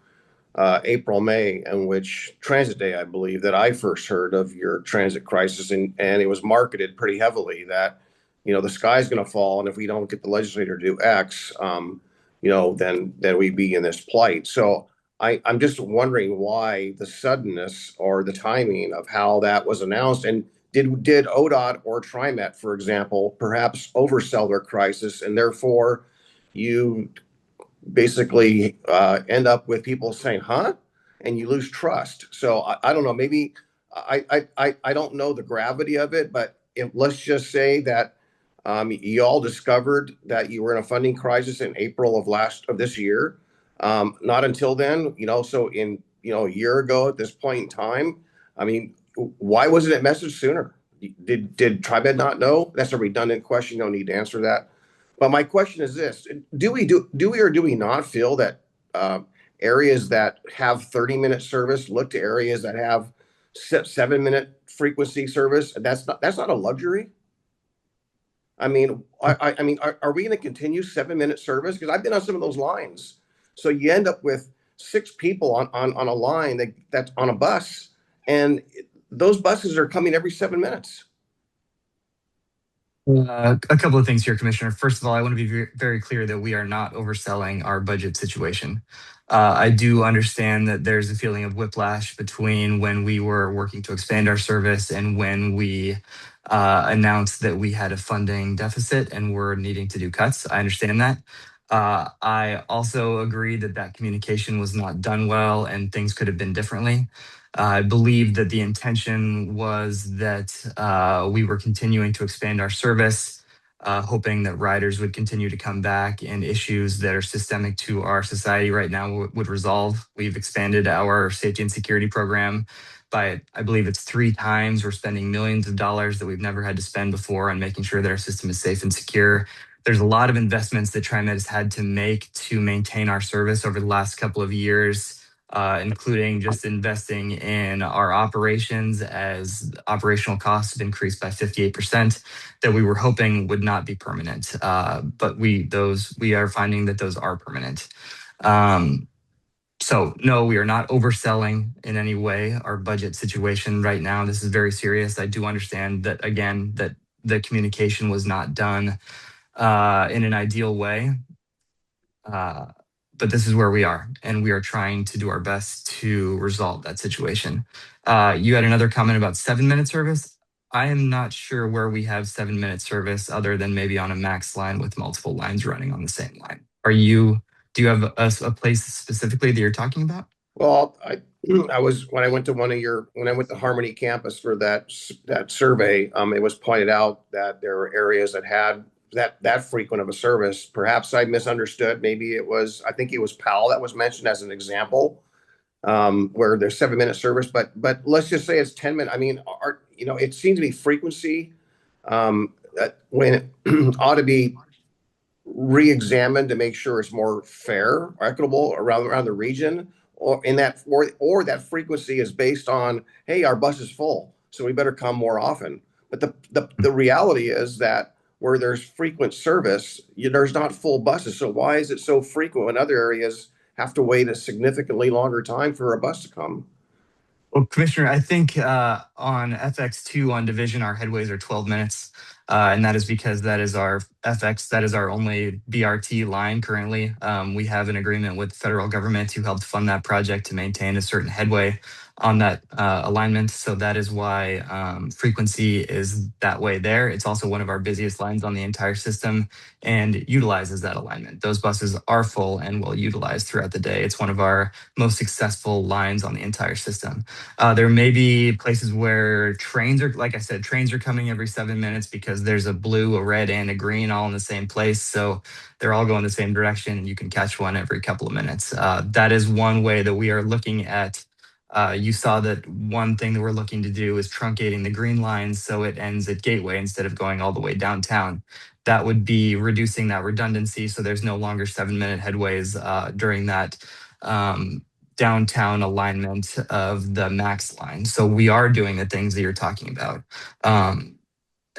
April, May, in which Transit Day, I believe, that I first heard of your transit crisis, and it was marketed pretty heavily that, the sky's going to fall, and if we don't get the legislator to do X, then we'd be in this plight. So I'm just wondering why the suddenness or the timing of how that was announced, and did ODOT or TriMet, for example, perhaps oversell their crisis, and therefore you basically end up with people saying, "Huh?" and you lose trust. So I don't know. Maybe I don't know the gravity of it, but let's just say that you all discovered that you were in a funding crisis in April of this year. Not until then, so in, a year ago at this point in time, I mean, why wasn't it messaged sooner? Did TriMet not know? That's a redundant question. You don't need to answer that. But my question is this: do we or do we not feel that areas that have 30-minute service look to areas that have 7-minute frequency service? That's not a luxury. I mean, I mean, are we going to continue 7-minute service? Because I've been on some of those lines. So you end up with 6 people on a line that's on a bus, and those buses are coming every 7 minutes. A couple of things here, Commissioner. First of all, I want to be very, very clear that we are not overselling our budget situation. I do understand that there's a feeling of whiplash between when we were working to expand our service and when we announced that we had a funding deficit and were needing to do cuts. I understand that. I also agree that communication was not done well and things could have been differently. I believe that the intention was that we were continuing to expand our service, hoping that riders would continue to come back and issues that are systemic to our society right now would resolve. We've expanded our safety and security program by, I believe it's 3 times. We're spending millions of dollars that we've never had to spend before on making sure that our system is safe and secure. There's a lot of investments that TriMet has had to make to maintain our service over the last couple of years, including just investing in our operations as operational costs have increased by 58% that we were hoping would not be permanent. But we are finding that those are permanent. So no, we are not overselling in any way our budget situation right now. This is very serious. I do understand that, again, that the communication was not done in an ideal way. But this is where we are, and we are trying to do our best to resolve that situation. You had another comment about 7-minute service. I am not sure where we have 7-minute service other than maybe on a max line with multiple lines running on the same line. Do you have a place specifically that you're talking about? Well, I was when I went to Harmony campus for that survey. It was pointed out that there were areas that had that frequent of a service. Perhaps I misunderstood. Maybe I think it was Powell that was mentioned as an example. where there's 7-minute service, but let's just say it's 10 minutes. I mean, it seems to be frequency when it ought to be re-examined to make sure it's more fair, equitable around the region, or that frequency is based on, hey, our bus is full, so we better come more often. But the reality is that where there's frequent service, there's not full buses. So why is it so frequent when other areas have to wait a significantly longer time for a bus to come? Well, Commissioner, I think on FX2 on Division, our headways are 12 minutes. And that is because that is our FX, that is our only BRT line currently. We have an agreement with the federal government who helped fund that project to maintain a certain headway on that alignment. So that is why frequency is that way there. It's also one of our busiest lines on the entire system and utilizes that alignment. Those buses are full and well utilized throughout the day. It's one of our most successful lines on the entire system. There may be places where trains are, like I said, trains are coming every 7 minutes because there's a blue, a red, and a green all in the same place. So they're all going the same direction, and you can catch one every couple of minutes. That is one way that we are looking at. You saw that one thing that we're looking to do is truncating the green line so it ends at Gateway instead of going all the way downtown. That would be reducing that redundancy, so there's no longer 7-minute headways during that downtown alignment of the MAX line. So we are doing the things that you're talking about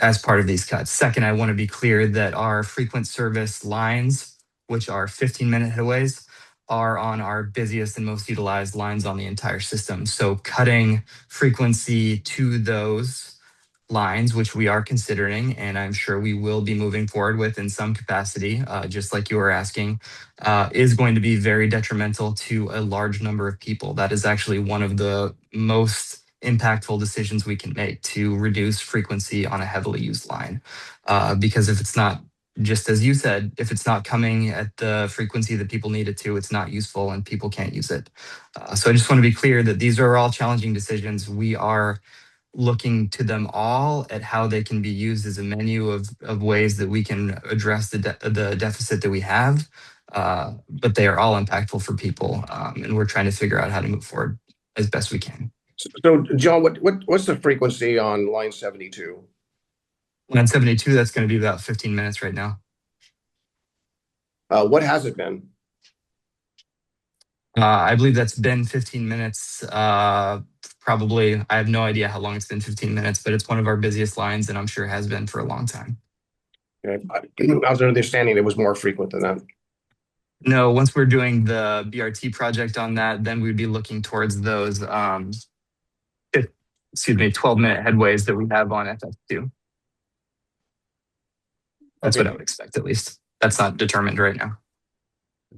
as part of these cuts. Second, I want to be clear that our frequent service lines, which are 15-minute headways, are on our busiest and most utilized lines on the entire system. So cutting frequency to those lines, which we are considering, and I'm sure we will be moving forward with in some capacity, just like you were asking, is going to be very detrimental to a large number of people. That is actually one of the most impactful decisions we can make to reduce frequency on a heavily used line. Because if it's not, just as you said, if it's not coming at the frequency that people need it to, it's not useful and people can't use it. So I just want to be clear that these are all challenging decisions. We are looking to them all at how they can be used as a menu of ways that we can address the deficit that we have. But they are all impactful for people. And we're trying to figure out how to move forward as best we can. So, John, what's the frequency on line 72? Line 72, that's going to be about 15 minutes right now. What has it been? I believe that's been 15 minutes. Probably, I have no idea how long it's been 15 minutes, but it's one of our busiest lines, and I'm sure it has been for a long time. Okay. I was understanding it was more frequent than that. No, once we're doing the BRT project on that, then we'd be looking towards those 12-minute headways that we have on FS2. That's what I would expect, at least. That's not determined right now.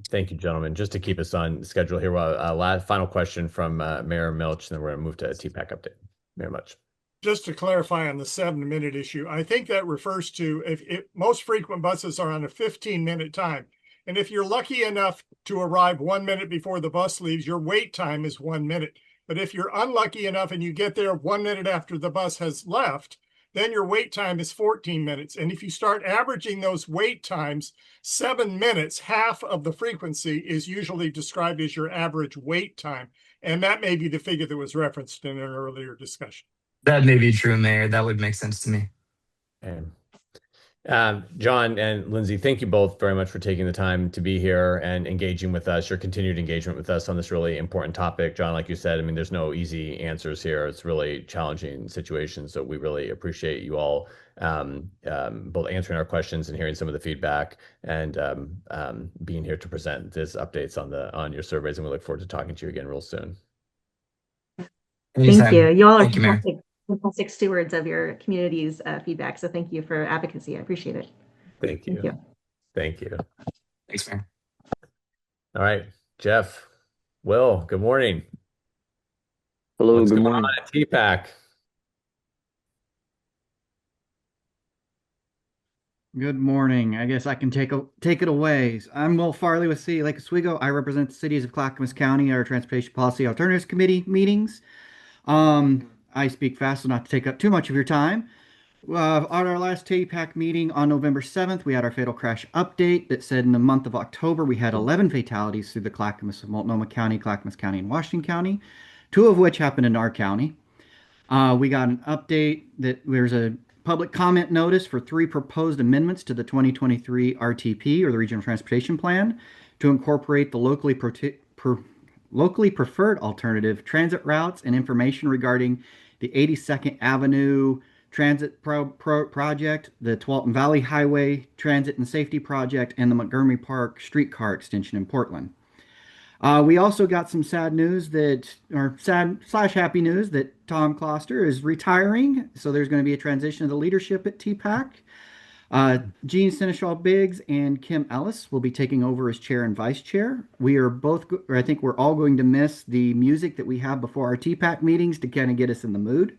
Thank you, gentlemen. Just to keep us on schedule here, last final question from Mayor Milch, and then we're going to move to a TPAC update. Mayor Milch. Just to clarify on the 7-minute issue, I think that refers to if most frequent buses are on a 15-minute time. And if you're lucky enough to arrive 1 minute before the bus leaves, your wait time is 1 minute. But if you're unlucky enough and you get there 1 minute after the bus has left, then your wait time is 14 minutes. And if you start averaging those wait times, 7 minutes, half of the frequency is usually described as your average wait time. And that may be the figure that was referenced in an earlier discussion. That may be true, Mayor. That would make sense to me. Okay. John and Lindsay, thank you both very much for taking the time to be here and engaging with us, your continued engagement with us on this really important topic. John, like you said, I mean, there's no easy answers here. It's really challenging situations. So we really appreciate you all both answering our questions and hearing some of the feedback and being here to present these updates on your surveys. And we look forward to talking to you again real soon. Thank you. You all are fantastic stewards of your community's feedback. So thank you for advocacy. I appreciate it. Thank you. Thank you. Thanks, Mayor. All right, Jeff, Will, good morning. Hello, What's good going morning. on at TPAC? Good morning. I guess I can take it away. I'm Will Farley with City of Lake Oswego. I represent the cities of Clackamas County at our Transportation Policy Alternatives Committee meetings. I speak fast so not to take up too much of your time. On our last TPAC meeting on November 7th, we had our fatal crash update that said in the month of October, we had 11 fatalities through the Clackamas, Multnomah County, Clackamas County, and Washington County, two of which happened in our county. We got an update that there's a public comment notice for 3 proposed amendments to the 2023 RTP, or the Regional Transportation Plan, to incorporate the locally preferred alternative transit routes and information regarding the 82nd Avenue Transit Project, the Tualatin Valley Highway Transit and Safety Project, and the Montgomery Park Streetcar Extension in Portland. We also got some sad news or sad/happy news that Tom Kloster is retiring. So there's going to be a transition of the leadership at TPAC. Gene Seneschal Biggs and Kim Ellis will be taking over as chair and vice chair. I think we're all going to miss the music that we have before our TPAC meetings to kind of get us in the mood.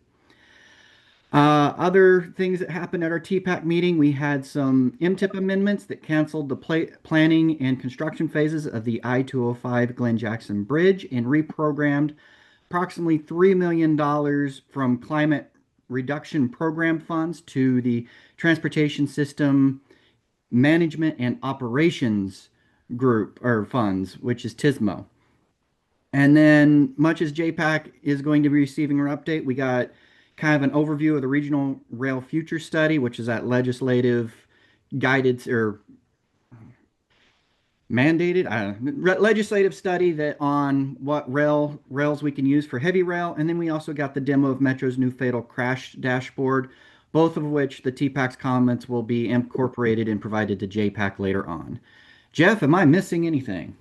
Other things that happened at our TPAC meeting, we had some MTIP amendments that canceled the planning and construction phases of the I-205 Glen Jackson Bridge and reprogrammed approximately $3 million from climate reduction program funds to the Transportation System Management and Operations Group, or funds, which is TISMO. And then, much as JPAC is going to be receiving our update, we got kind of an overview of the Regional Rail Future Study, which is that legislative guided or mandated legislative study that on what rails we can use for heavy rail. And then we also got the demo of Metro's new fatal crash dashboard, both of which the TPAC's comments will be incorporated and provided to JPAC later on. Jeff, am I missing anything?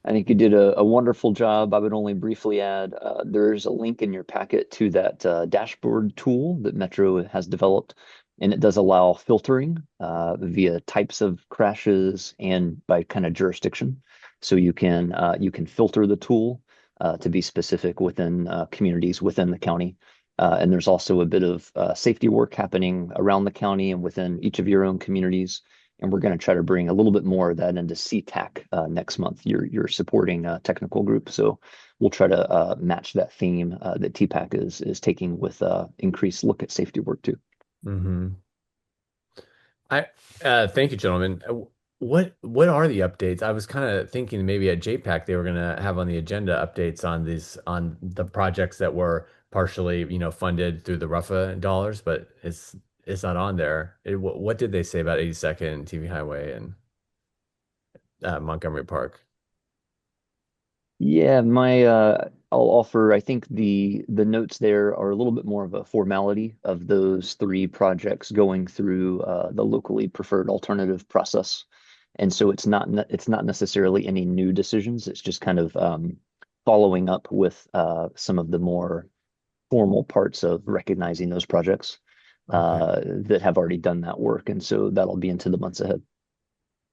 I think you did a wonderful job. I would only briefly add there's a link in your packet to that dashboard tool that Metro has developed, and it does allow filtering via types of crashes and by kind of jurisdiction. So you can filter the tool to be specific within communities within the county. And there's also a bit of safety work happening around the county and within each of your own communities. And we're going to try to bring a little bit more of that into CTAC next month. You're supporting a technical group, so we'll try to match that theme that TPAC is taking with increased look at safety work too. Mm-hmm. Thank you, gentlemen. What are the updates? I was kind of thinking maybe at JPAC they were going to have on the agenda updates on the projects that were partially, funded through the RUFA dollars, but it's not on there. What did they say about 82nd TV Highway and Montgomery Park? Yeah, I'll offer, I think the notes there are a little bit more of a formality of those 3 projects going through the locally preferred alternative process. And so it's not necessarily any new decisions. It's just kind of following up with some of the more formal parts of recognizing those projects that have already done that work. And so that'll be into the months ahead.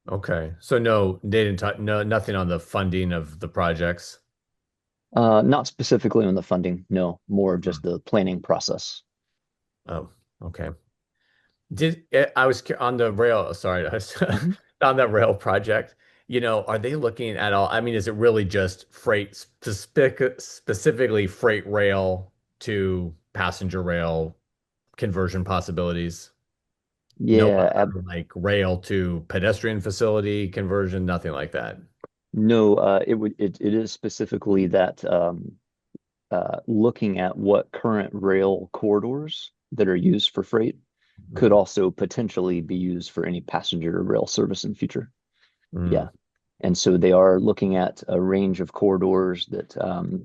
Okay. So no, they didn't talk, nothing on the funding of the projects. Not specifically on the funding, no, more of just the planning process. Oh, okay. I was on the rail, sorry, I was on that rail project, are they looking at all? I mean, is it really just freight, specifically freight rail to passenger rail conversion possibilities? Yeah, like rail to pedestrian facility conversion, nothing like that. No, it is specifically that looking at what current rail corridors that are used for freight could also potentially be used for any passenger rail service in future. Yeah. And so they are looking at a range of corridors that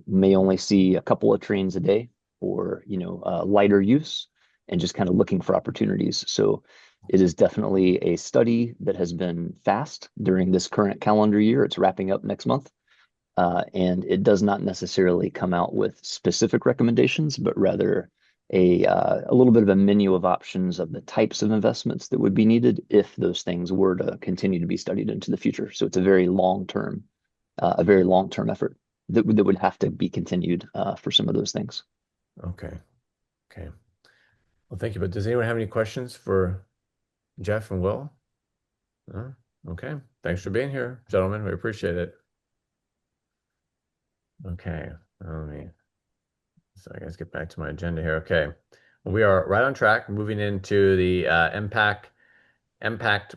may only see a couple of trains a day or, lighter use and just kind of looking for opportunities. So it is definitely a study that has been fast during this current calendar year. It's wrapping up next month. And it does not necessarily come out with specific recommendations, but rather a little bit of a menu of options of the types of investments that would be needed if those things were to continue to be studied into the future. So it's a very long-term effort that would have to be continued for some of those things. Okay. Well, thank you. But does anyone have any questions for Jeff and Will? Okay. Thanks for being here, gentlemen. We appreciate it. Okay. So I guess get back to my agenda here. Okay. We are right on track, moving into the impact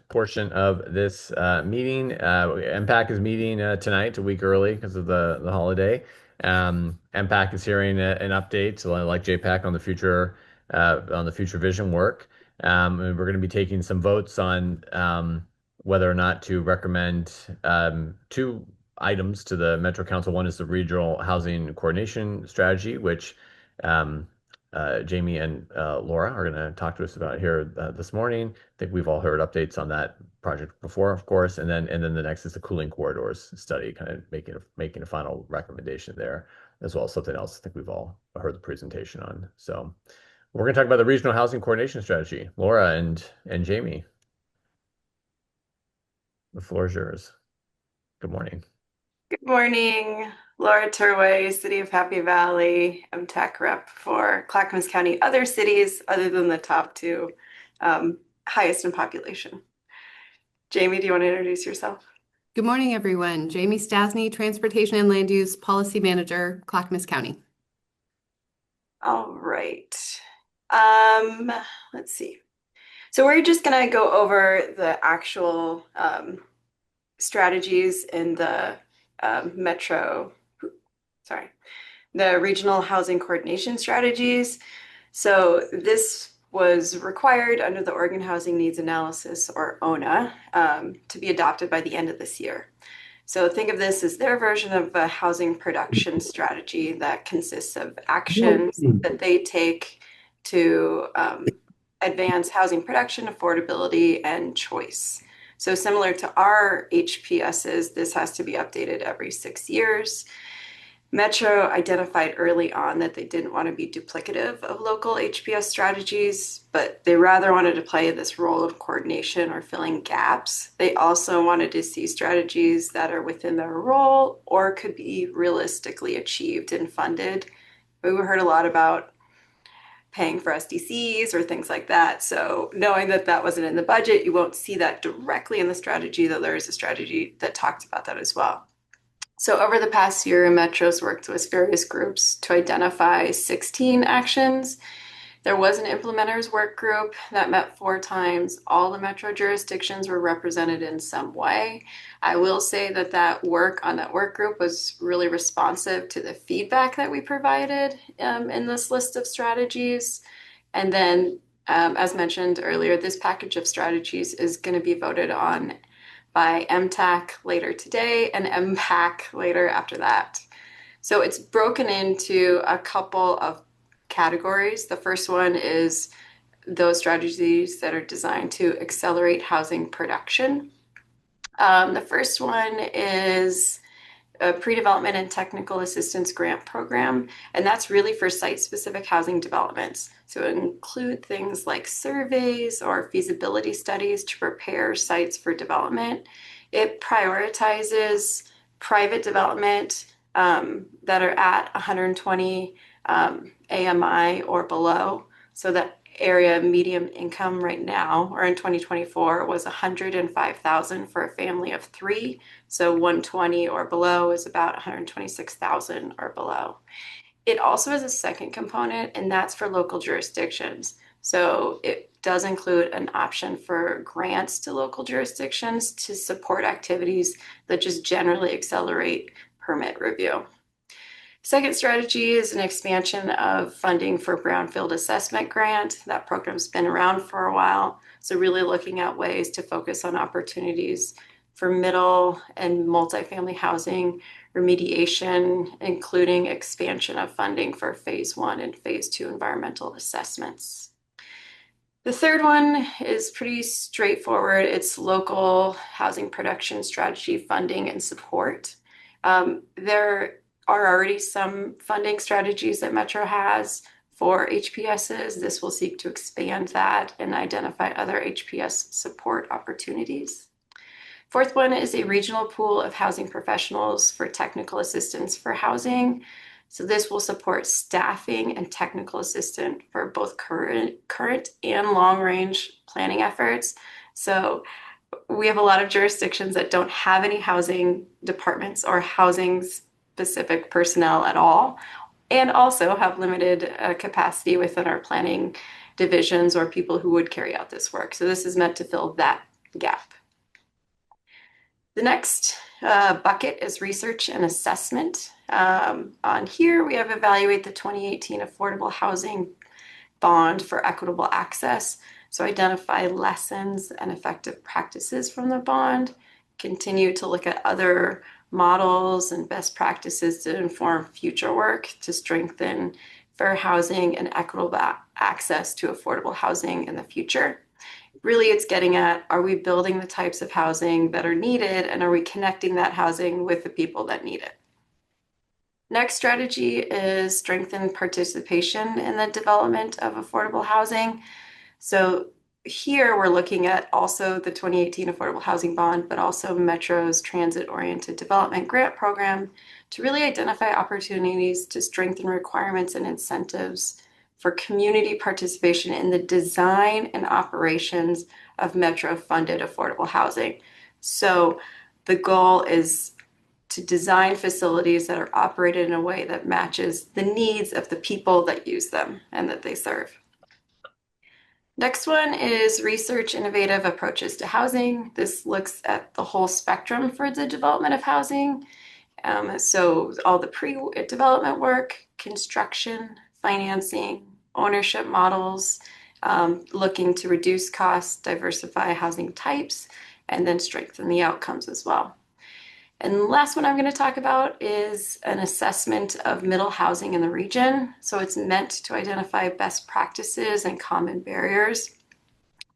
portion of this meeting. MPAC is meeting tonight, a week early because of the holiday. MPAC is hearing an update, so like JPAC on the future vision work. And we're going to be taking some votes on whether or not to recommend two items to the Metro Council. One is the regional housing coordination strategy, which Jamie and Laura are going to talk to us about here this morning. I think we've all heard updates on that project before, of course, and then the next is the cooling corridors study, kind of making a final recommendation there, as well as something else I think we've all heard the presentation on. So we're going to talk about the regional housing coordination strategy. Laura and Jamie, the floor is yours. Good morning. Good morning, Laura Turway, City of Happy Valley. I'm tech rep for Clackamas County, other cities other than the top two, highest in population. Jamie, do you want to introduce yourself? Good morning, everyone. Jamie Stasny, Transportation and Land Use Policy Manager, Clackamas County. All right. Let's see. So we're just going to go over the actual strategies in the the regional housing coordination strategies. So this was required under the Oregon Housing Needs Analysis, or ONA, to be adopted by the end of this year. So think of this as their version of a housing production strategy that consists of actions that they take to advance housing production, affordability, and choice. So similar to our HPSs, this has to be updated every 6 years. Metro identified early on that they didn't want to be duplicative of local HPS strategies, but they rather wanted to play this role of coordination or filling gaps. They also wanted to see strategies that are within their role or could be realistically achieved and funded. We heard a lot about paying for SDCs or things like that. So knowing that that wasn't in the budget, you won't see that directly in the strategy, though there is a strategy that talked about that as well. So over the past year, Metro's worked with various groups to identify 16 actions. There was an implementers work group that met 4 times. All the Metro jurisdictions were represented in some way. I will say that that work on that work group was really responsive to the feedback that we provided in this list of strategies. And then, as mentioned earlier, this package of strategies is going to be voted on by MTAC later today and MPAC later after that. So it's broken into a couple of categories. The first one is those strategies that are designed to accelerate housing production. The first one is a pre-development and technical assistance grant program, and that's really for site-specific housing developments. So it include things like surveys or feasibility studies to prepare sites for development. It prioritizes private development that are at 120 AMI or below. So that area median income right now, or in 2024, was 105,000 for a family of 3. So 120 or below is about 126,000 or below. It also has a second component, and that's for local jurisdictions. So it does include an option for grants to local jurisdictions to support activities that just generally accelerate permit review. Second strategy is an expansion of funding for Brownfield Assessment Grant. That program's been around for a while. So really looking at ways to focus on opportunities for middle and multifamily housing remediation, including expansion of funding for phase 1 and phase 2 environmental assessments. The third one is pretty straightforward. It's local housing production strategy funding and support. There are already some funding strategies that Metro has for HPSs. This will seek to expand that and identify other HPS support opportunities. Fourth one is a regional pool of housing professionals for technical assistance for housing. So this will support staffing and technical assistance for both current and long-range planning efforts. So we have a lot of jurisdictions that don't have any housing departments or housing specific personnel at all, and also have limited capacity within our planning divisions or people who would carry out this work. So this is meant to fill that gap. The next bucket is research and assessment. On here, we have evaluate the 2018 Affordable Housing Bond for Equitable Access. So identify lessons and effective practices from the bond, continue to look at other models and best practices to inform future work to strengthen fair housing and equitable access to affordable housing in the future. Really, it's getting at, are we building the types of housing that are needed, and are we connecting that housing with the people that need it? Next strategy is strengthen participation in the development of affordable housing. So here we're looking at also the 2018 Affordable Housing Bond, but also Metro's Transit-Oriented Development Grant Program to really identify opportunities to strengthen requirements and incentives for community participation in the design and operations of Metro-funded affordable housing. So the goal is to design facilities that are operated in a way that matches the needs of the people that use them and that they serve. Next one is research innovative approaches to housing. This looks at the whole spectrum for the development of housing. So all the pre-development work, construction, financing, ownership models, looking to reduce costs, diversify housing types, and then strengthen the outcomes as well. And the last one I'm going to talk about is an assessment of middle housing in the region. So it's meant to identify best practices and common barriers.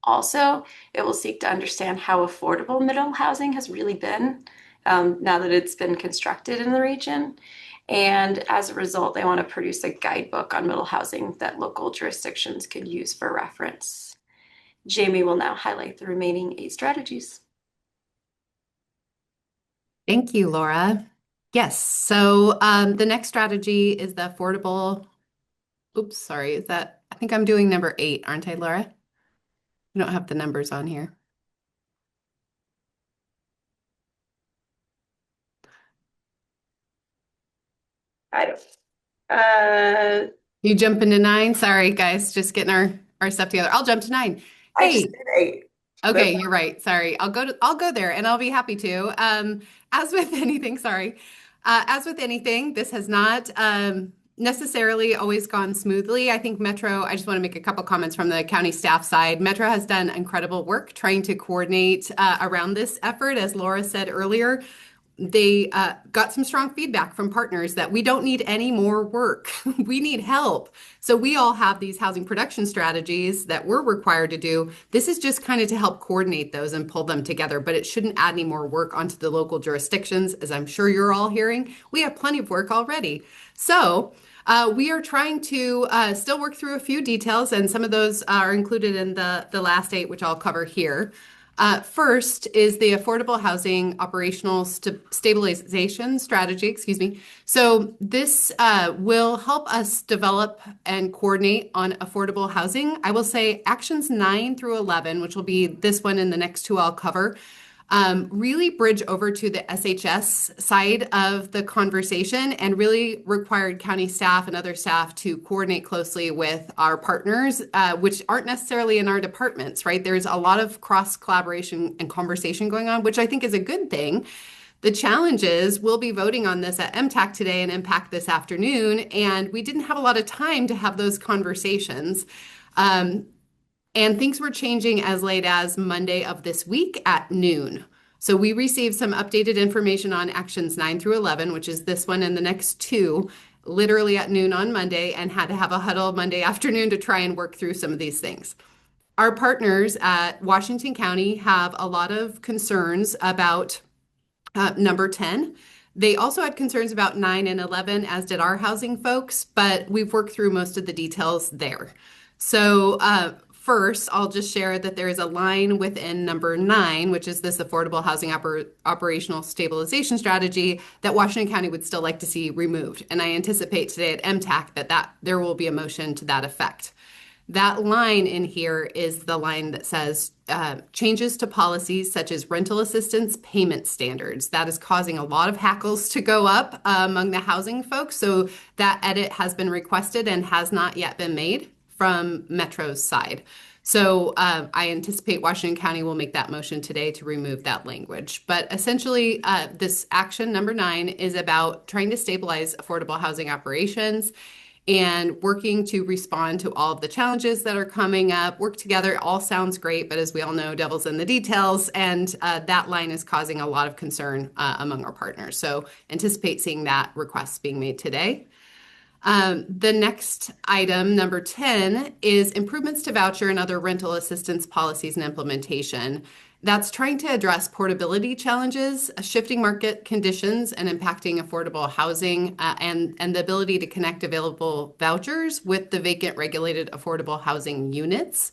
Also, it will seek to understand how affordable middle housing has really been now that it's been constructed in the region. And as a result, they want to produce a guidebook on middle housing that local jurisdictions could use for reference. Jamie will now highlight the remaining 8 strategies. Thank you, Laura. Yes, so the next strategy is the affordable, oops, sorry, is that, I think I'm doing number 8, aren't I, Laura? I don't have the numbers on here. I don't. You jump into 9? Sorry, guys, just getting our stuff together. I'll jump to 9. I Hey. just did 8. Okay, you're right. Sorry. I'll go there and I'll be happy to. As with anything, sorry. As with anything, this has not necessarily always gone smoothly. I think Metro, I just want to make a couple comments from the county staff side. Metro has done incredible work trying to coordinate around this effort. As Laura said earlier, they got some strong feedback from partners that we don't need any more work. We need help. So we all have these housing production strategies that we're required to do. This is just kind of to help coordinate those and pull them together, but it shouldn't add any more work onto the local jurisdictions. As I'm sure you're all hearing, we have plenty of work already. So we are trying to still work through a few details, and some of those are included in the last 8, which I'll cover here. First is the affordable housing operational stabilization strategy, excuse me. So this will help us develop and coordinate on affordable housing. I will say actions 9 through 11, which will be this one and the next 2 I'll cover, really bridge over to the SHS side of the conversation and really required county staff and other staff to coordinate closely with our partners, which aren't necessarily in our departments, right? There's a lot of cross collaboration and conversation going on, which I think is a good thing. The challenge is we'll be voting on this at MTAC today and Impact this afternoon, and we didn't have a lot of time to have those conversations. And things were changing as late as Monday of this week at noon. So we received some updated information on actions 9 through 11, which is this one and the next 2, literally at noon on Monday, and had to have a huddle Monday afternoon to try and work through some of these things. Our partners at Washington County have a lot of concerns about number 10. They also had concerns about 9 and 11, as did our housing folks, but we've worked through most of the details there. So first, I'll just share that there is a line within number 9, which is this affordable housing operational stabilization strategy that Washington County would still like to see removed. And I anticipate today at MTAC that there will be a motion to that effect. That line in here is the line that says changes to policies such as rental assistance payment standards. That is causing a lot of hackles to go up among the housing folks. So that edit has been requested and has not yet been made from Metro's side. So I anticipate Washington County will make that motion today to remove that language. But essentially, this action number 9 is about trying to stabilize affordable housing operations and working to respond to all of the challenges that are coming up. Work together all sounds great, but as we all know, devil's in the details, and that line is causing a lot of concern among our partners. So anticipate seeing that request being made today. The next item, number 10, is improvements to voucher and other rental assistance policies and implementation. That's trying to address portability challenges, shifting market conditions, and impacting affordable housing, and the ability to connect available vouchers with the vacant regulated affordable housing units.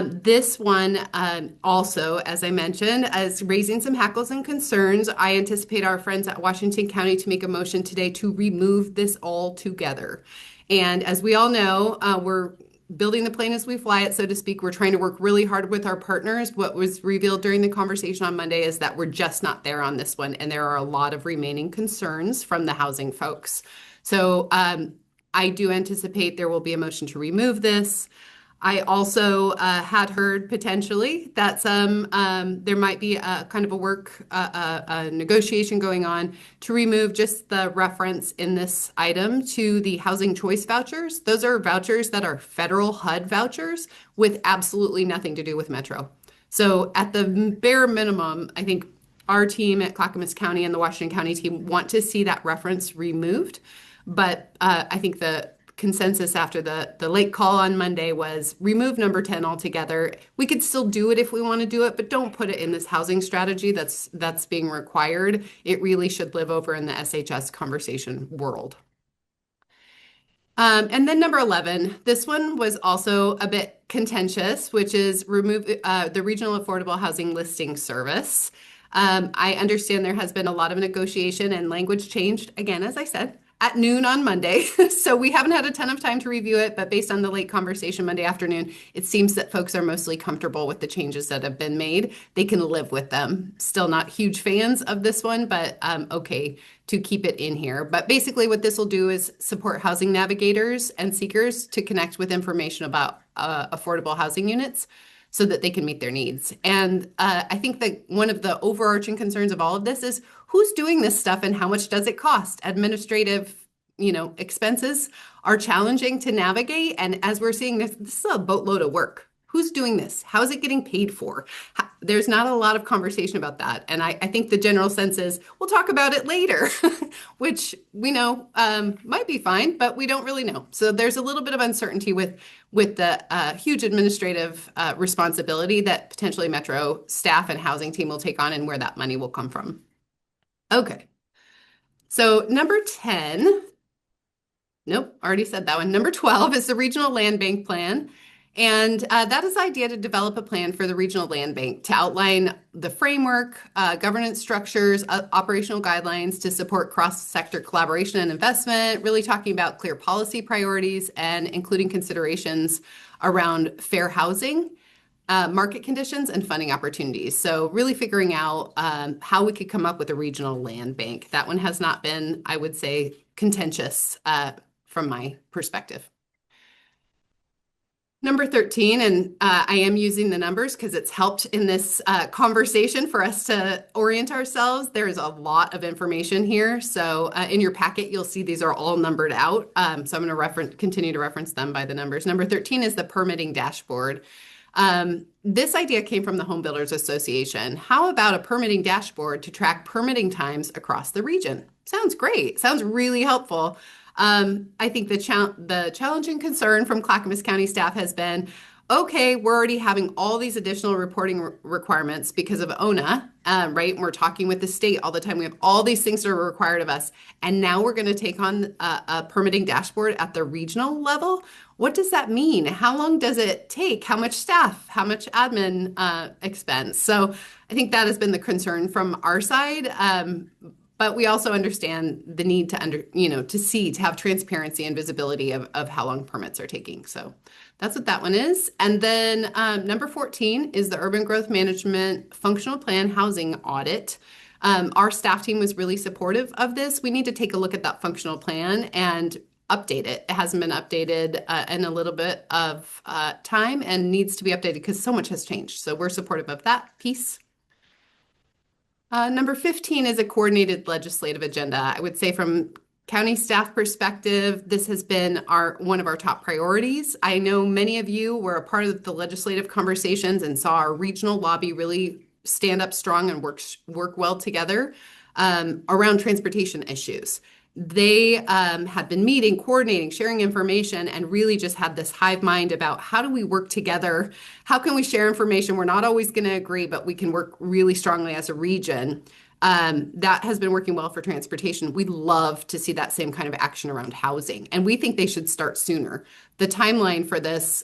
This one also, as I mentioned, is raising some hackles and concerns. I anticipate our friends at Washington County to make a motion today to remove this altogether. And as we all know, we're building the plane as we fly it, so to speak. We're trying to work really hard with our partners. What was revealed during the conversation on Monday is that we're just not there on this one, and there are a lot of remaining concerns from the housing folks. So I do anticipate there will be a motion to remove this. I also had heard potentially that there might be a kind of a negotiation going on to remove just the reference in this item to the housing choice vouchers. Those are vouchers that are federal HUD vouchers with absolutely nothing to do with Metro. So at the bare minimum, I think our team at Clackamas County and the Washington County team want to see that reference removed. But I think the consensus after the late call on Monday was remove number 10 altogether. We could still do it if we want to do it, but don't put it in this housing strategy that's being required. It really should live over in the SHS conversation world. And then number 11, this one was also a bit contentious, which is remove the Regional Affordable Housing Listing Service. I understand there has been a lot of negotiation and language changed, again, as I said, at noon on Monday. So we haven't had a ton of time to review it, but based on the late conversation Monday afternoon, it seems that folks are mostly comfortable with the changes that have been made. They can live with them. Still not huge fans of this one, but okay to keep it in here. But basically what this will do is support housing navigators and seekers to connect with information about affordable housing units so that they can meet their needs. And I think that one of the overarching concerns of all of this is who's doing this stuff and how much does it cost? Administrative, expenses are challenging to navigate. And as we're seeing this is a boatload of work. Who's doing this? How is it getting paid for? There's not a lot of conversation about that. And I think the general sense is we'll talk about it later, which we know might be fine, but we don't really know. So there's a little bit of uncertainty with the huge administrative responsibility that potentially Metro staff and housing team will take on and where that money will come from. Okay. So number 10, nope, already said that one. Number 12 is the Regional Land Bank Plan. And that is the idea to develop a plan for the regional land bank to outline the framework, governance structures, operational guidelines to support cross-sector collaboration and investment, really talking about clear policy priorities and including considerations around fair housing, market conditions, and funding opportunities. So really figuring out how we could come up with a regional land bank. That one has not been, I would say, contentious from my perspective. Number 13, and I am using the numbers because it's helped in this conversation for us to orient ourselves. There is a lot of information here. So in your packet, you'll see these are all numbered out. So I'm going to continue to reference them by the numbers. Number 13 is the permitting dashboard. This idea came from the Home Builders Association. How about a permitting dashboard to track permitting times across the region? Sounds great. Sounds really helpful. I think the challenging concern from Clackamas County staff has been, okay, we're already having all these additional reporting requirements because of ONA, right? And we're talking with the state all the time. We have all these things that are required of us. And now we're going to take on a permitting dashboard at the regional level. What does that mean? How long does it take? How much staff? How much admin expense? So I think that has been the concern from our side. But we also understand the need to have transparency and visibility of how long permits are taking. So that's what that one is. And then number 14 is the Urban Growth Management Functional Plan Housing Audit. Our staff team was really supportive of this. We need to take a look at that functional plan and update it. It hasn't been updated in a little bit of time and needs to be updated because so much has changed. So we're supportive of that piece. Number 15 is a coordinated legislative agenda. I would say from county staff perspective, this has been one of our top priorities. I know many of you were a part of the legislative conversations and saw our regional lobby really stand up strong and work well together around transportation issues. They had been meeting, coordinating, sharing information, and really just had this hive mind about how do we work together? How can we share information? We're not always going to agree, but we can work really strongly as a region. That has been working well for transportation. We'd love to see that same kind of action around housing, and we think they should start sooner. The timeline for this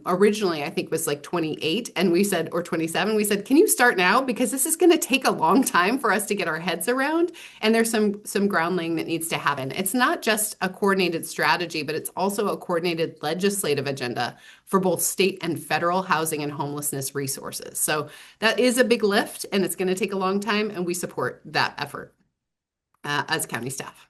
originally, I think, was like 28, and we said, or 27. We said, can you start now? Because this is going to take a long time for us to get our heads around, and there's some ground laying that needs to happen. It's not just a coordinated strategy, but it's also a coordinated legislative agenda for both state and federal housing and homelessness resources. So that is a big lift, and it's going to take a long time, and we support that effort as county staff.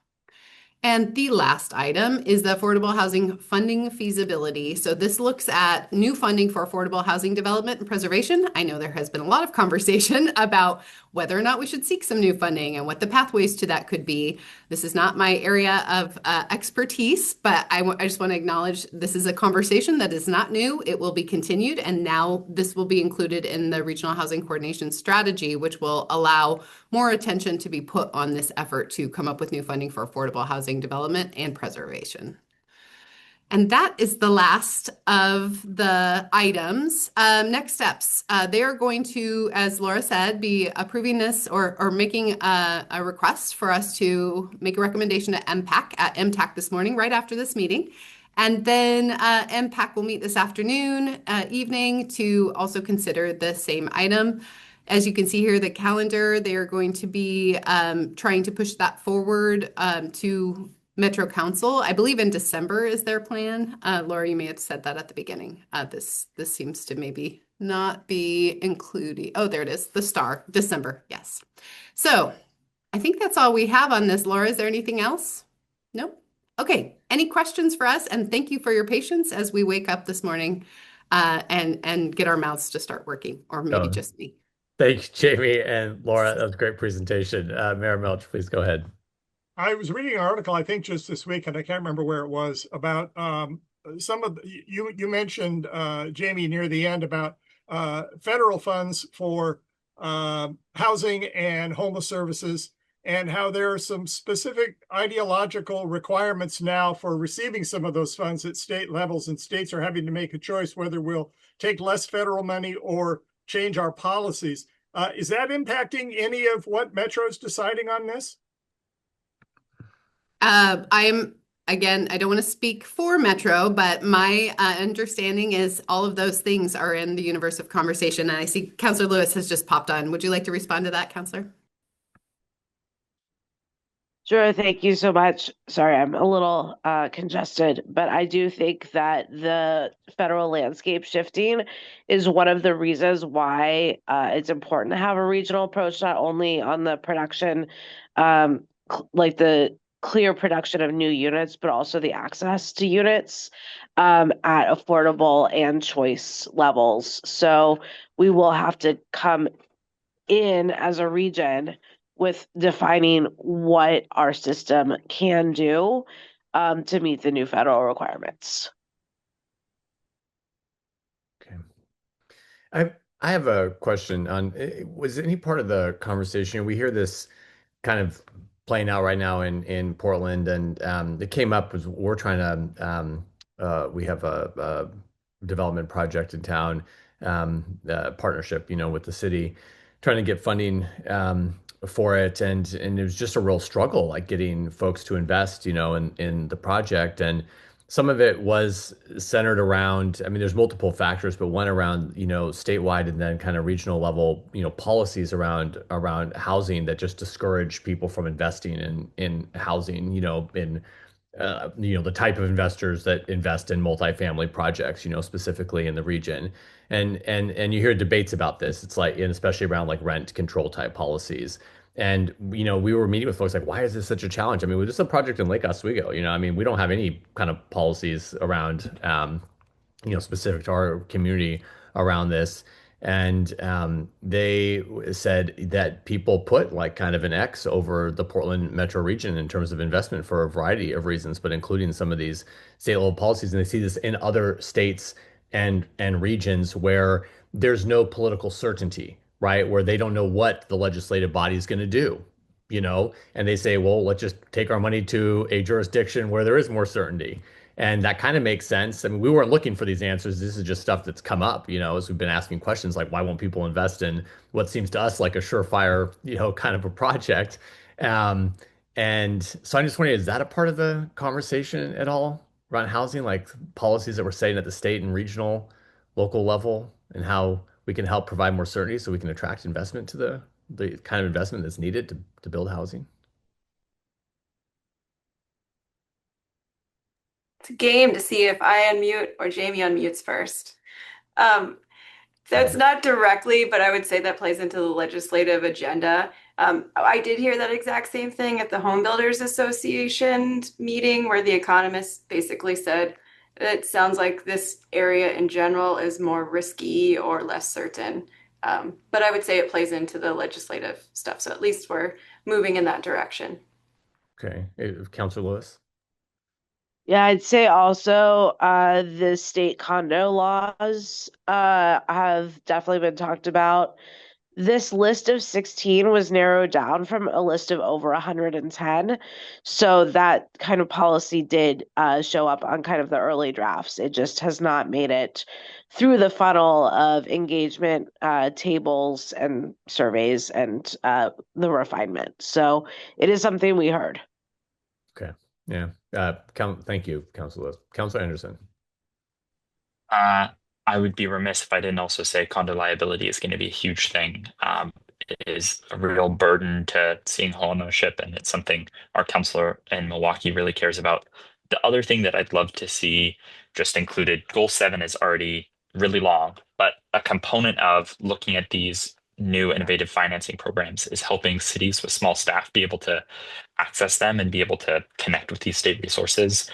And the last item is the affordable housing funding feasibility. So this looks at new funding for affordable housing development and preservation. I know there has been a lot of conversation about whether or not we should seek some new funding and what the pathways to that could be. This is not my area of expertise, but I just want to acknowledge this is a conversation that is not new. It will be continued, and now this will be included in the Regional Housing Coordination Strategy, which will allow more attention to be put on this effort to come up with new funding for affordable housing development and preservation. And that is the last of the items. Next steps. They are going to, as Laura said, be approving this or making a request for us to make a recommendation to MPAC at MTAC this morning, right after this meeting. And then MPAC will meet this evening to also consider the same item. As you can see here, the calendar, they are going to be trying to push that forward to Metro Council. I believe in December is their plan. Laura, you may have said that at the beginning. This seems to maybe not be including. Oh, there it is. The star, December. Yes. So I think that's all we have on this. Laura, is there anything else? No? Okay. Any questions for us? And thank you for your patience as we wake up this morning and get our mouths to start working, or maybe just me. Thanks, Jamie and Laura. That was a great presentation. Mayor Melch, please go ahead. I was reading an article, I think just this week, and I can't remember where it was, about some of you mentioned, Jamie, near the end about federal funds for housing and homeless services, and how there are some specific ideological requirements now for receiving some of those funds at state levels, and states are having to make a choice whether we'll take less federal money or change our policies. Is that impacting any of what Metro is deciding on this? Again, I don't want to speak for Metro, but my understanding is all of those things are in the universe of conversation. And I see Councillor Lewis has just popped on. Would you like to respond to that, Councillor? Sure, thank you so much. Sorry, I'm a little congested, but I do think that the federal landscape shifting is one of the reasons why it's important to have a regional approach, not only on the production, like the clear production of new units, but also the access to units at affordable and choice levels. So we will have to come in as a region with defining what our system can do to meet the new federal requirements. Okay. I have a question on, was any part of the conversation, we hear this kind of playing out right now in Portland, and it came up as we're trying to, we have a development project in town, partnership, with the city, trying to get funding for it, and it was just a real struggle, like getting folks to invest, in the project. And some of it was centered around, I mean, there's multiple factors, but one around, statewide and then kind of regional level, policies around housing that just discourage people from investing in housing, the type of investors that invest in multifamily projects, specifically in the region. And you hear debates about this. It's like, and especially around like rent control type policies. And we were meeting with folks like, why is this such a challenge? I mean, this is a project in Lake Oswego. I mean, we don't have any kind of policies around specific to our community around this. And they said that people put like kind of an X over the Portland metro region in terms of investment for a variety of reasons, but including some of these state level policies. And they see this in other states and regions where there's no political certainty, right? Where they don't know what the legislative body is going to do, and they say, well, let's just take our money to a jurisdiction where there is more certainty. And that kind of makes sense. I mean, we weren't looking for these answers. This is just stuff that's come up, as we've been asking questions like, why won't people invest in what seems to us like a surefire, kind of a project? And so I'm just wondering, is that a part of the conversation at all around housing, like policies that we're setting at the state and regional, local level, and how we can help provide more certainty so we can attract investment to the kind of investment that's needed to build housing? It's a game to see if I unmute or Jamie unmutes first. That's not directly, but I would say that plays into the legislative agenda. I did hear that exact same thing at the Home Builders Association meeting where the economist basically said it sounds like this area in general is more risky or less certain. But I would say it plays into the legislative stuff. So at least we're moving in that direction. Okay. Councilor Lewis? Yeah, I'd say also the state condo laws have definitely been talked about. This list of 16 was narrowed down from a list of over 110. So that kind of policy did show up on kind of the early drafts. It just has not made it through the funnel of engagement tables and surveys and the refinement. So it is something we heard. Okay. Yeah. Thank you, Councilor. Councilor Anderson. I would be remiss if I didn't also say condo liability is going to be a huge thing. It is a real burden to seeing homeownership, and it's something our councilor in Milwaukee really cares about. The other thing that I'd love to see just included, Goal 7 is already really long, but a component of looking at these new innovative financing programs is helping cities with small staff be able to access them and be able to connect with these state resources.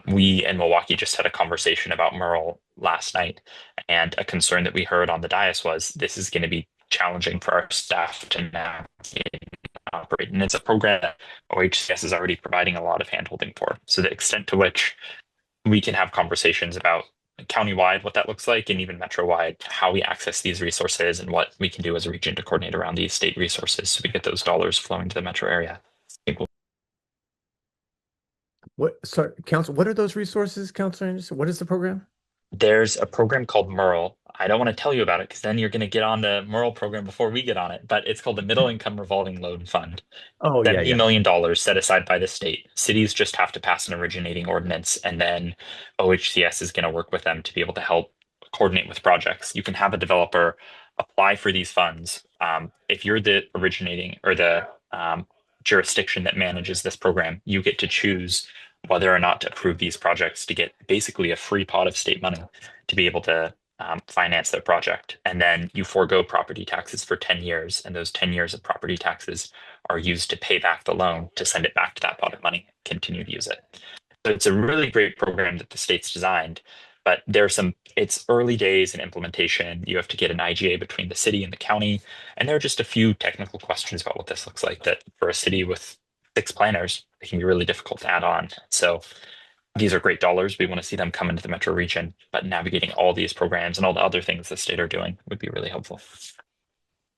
We in Milwaukee just had a conversation about Merle last night, and a concern that we heard on the dais was this is going to be challenging for our staff to navigate and operate. And it's a program that OHCS is already providing a lot of handholding for. So the extent to which we can have conversations about countywide what that looks like, and even metro-wide how we access these resources and what we can do as a region to coordinate around these state resources so we get those dollars flowing to the metro area. Sorry, Council, what are those resources, Councilor Anderson? What is the program? There's a program called Merle. I don't want to tell you about it because then you're going to get on the Merle program before we get on it, but it's called the Middle Income Revolving Loan Fund. Oh, yeah, $70 million set aside by the state. Cities just have to pass an originating ordinance, and then OHCS is going to work with them to be able to help coordinate with projects. You can have a developer apply for these funds. If you're the originating or the jurisdiction that manages this program, you get to choose whether or not to approve these projects to get basically a free pot of state money to be able to finance their project. And then you forego property taxes for 10 years. And those 10 years of property taxes are used to pay back the loan to send it back to that pot of money, continue to use it. So it's a really great program that the state's designed, but it's early days in implementation. You have to get an IGA between the city and the county. And there are just a few technical questions about what this looks like that for a city with 6 planners, it can be really difficult to add on. So these are great dollars. We want to see them come into the metro region, but navigating all these programs and all the other things the state are doing would be really helpful.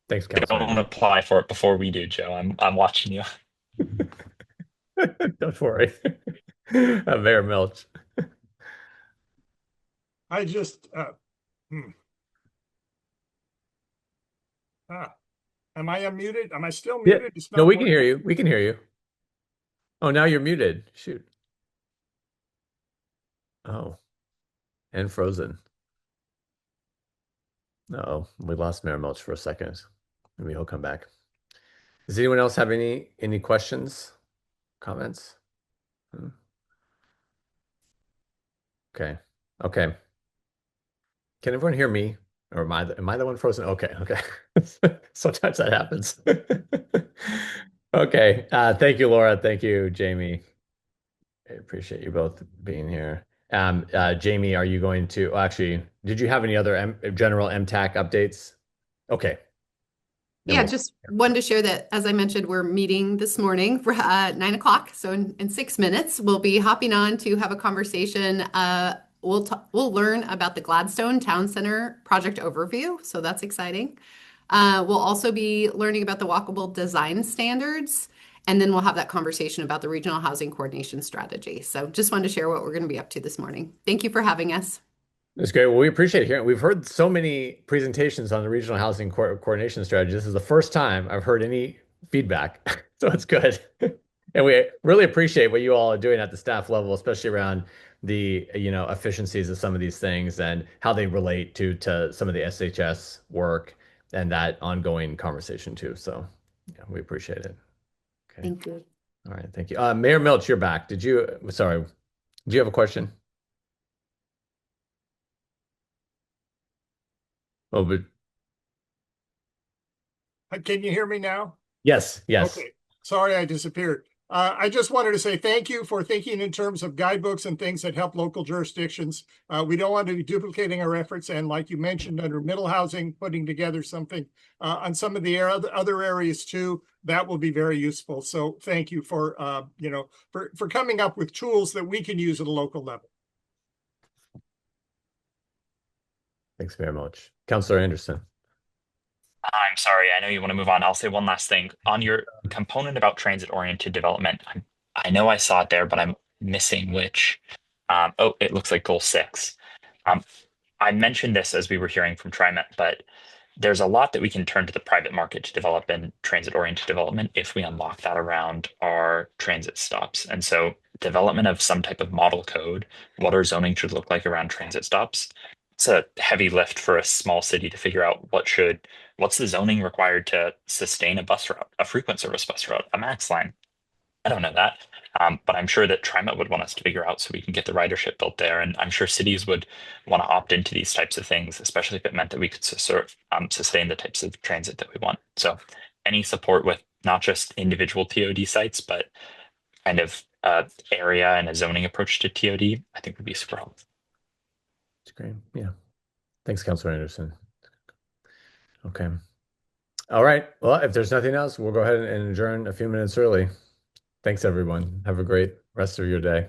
Thanks, Councilor. Don't apply for it before we do, Joe. I'm watching you. Don't worry. Mayor Milch. I just, am I unmuted? Am I still muted? Yeah. No, we can hear you. We can hear you. Oh, now you're muted. Shoot. Oh, and frozen. Uh-oh, we lost Mayor Mulch for a second. Maybe he'll come back. Does anyone else have any questions, comments? Okay. Okay. Can everyone hear me? Or am I the one frozen? Okay. Sometimes that happens. Okay. Thank you, Laura. Thank you, Jamie. I appreciate you both being here. Jamie, are you going to actually, did you have any other general MTAC updates? Okay. Yeah, just wanted to share that, as I mentioned, we're meeting this morning for 9 o'clock. So in 6 minutes, we'll be hopping on to have a conversation. We'll learn about the Gladstone Town Center project overview. So that's exciting. We'll also be learning about the walkable design standards. And then we'll have that conversation about the regional housing coordination strategy. So just wanted to share what we're going to be up to this morning. Thank you for having us. That's great. Well, we appreciate hearing. We've heard so many presentations on the regional housing coordination strategy. This is the first time I've heard any feedback, so it's good. And we really appreciate what you all are doing at the staff level, especially around the efficiencies of some of these things and how they relate to some of the SHS work and that ongoing conversation too. So yeah, we appreciate it. Okay. Thank you. All right. Thank you. Mayor Milch, you're back. Sorry, do you have a question? Oh, but Can you hear me now? yes. Okay. Sorry, I disappeared. I just wanted to say thank you for thinking in terms of guidebooks and things that help local jurisdictions. We don't want to be duplicating our efforts. And like you mentioned, under middle housing, putting together something on some of the other areas too, that will be very useful. So thank you for, for coming up with tools that we can use at a local level. Thanks very much. Councillor Anderson. I'm sorry, I know you want to move on. I'll say one last thing. On your component about transit-oriented development, I know I saw it there, but I'm missing which. Oh, it looks like goal 6. I mentioned this as we were hearing from TriMet, but there's a lot that we can turn to the private market to develop in transit-oriented development if we unlock that around our transit stops. And so development of some type of model code, what our zoning should look like around transit stops. It's a heavy lift for a small city to figure out what's the zoning required to sustain a bus route, a frequent service bus route, a max line. I don't know that. But I'm sure that TriMet would want us to figure out so we can get the ridership built there. And I'm sure cities would want to opt into these types of things, especially if it meant that we could sustain the types of transit that we want. So any support with not just individual TOD sites, but kind of area and a zoning approach to TOD, I think would be super helpful. That's great. Yeah. Thanks, Councilor Anderson. Okay. All right. Well, if there's nothing else, we'll go ahead and adjourn a few minutes early. Thanks, everyone. Have a great rest of your day.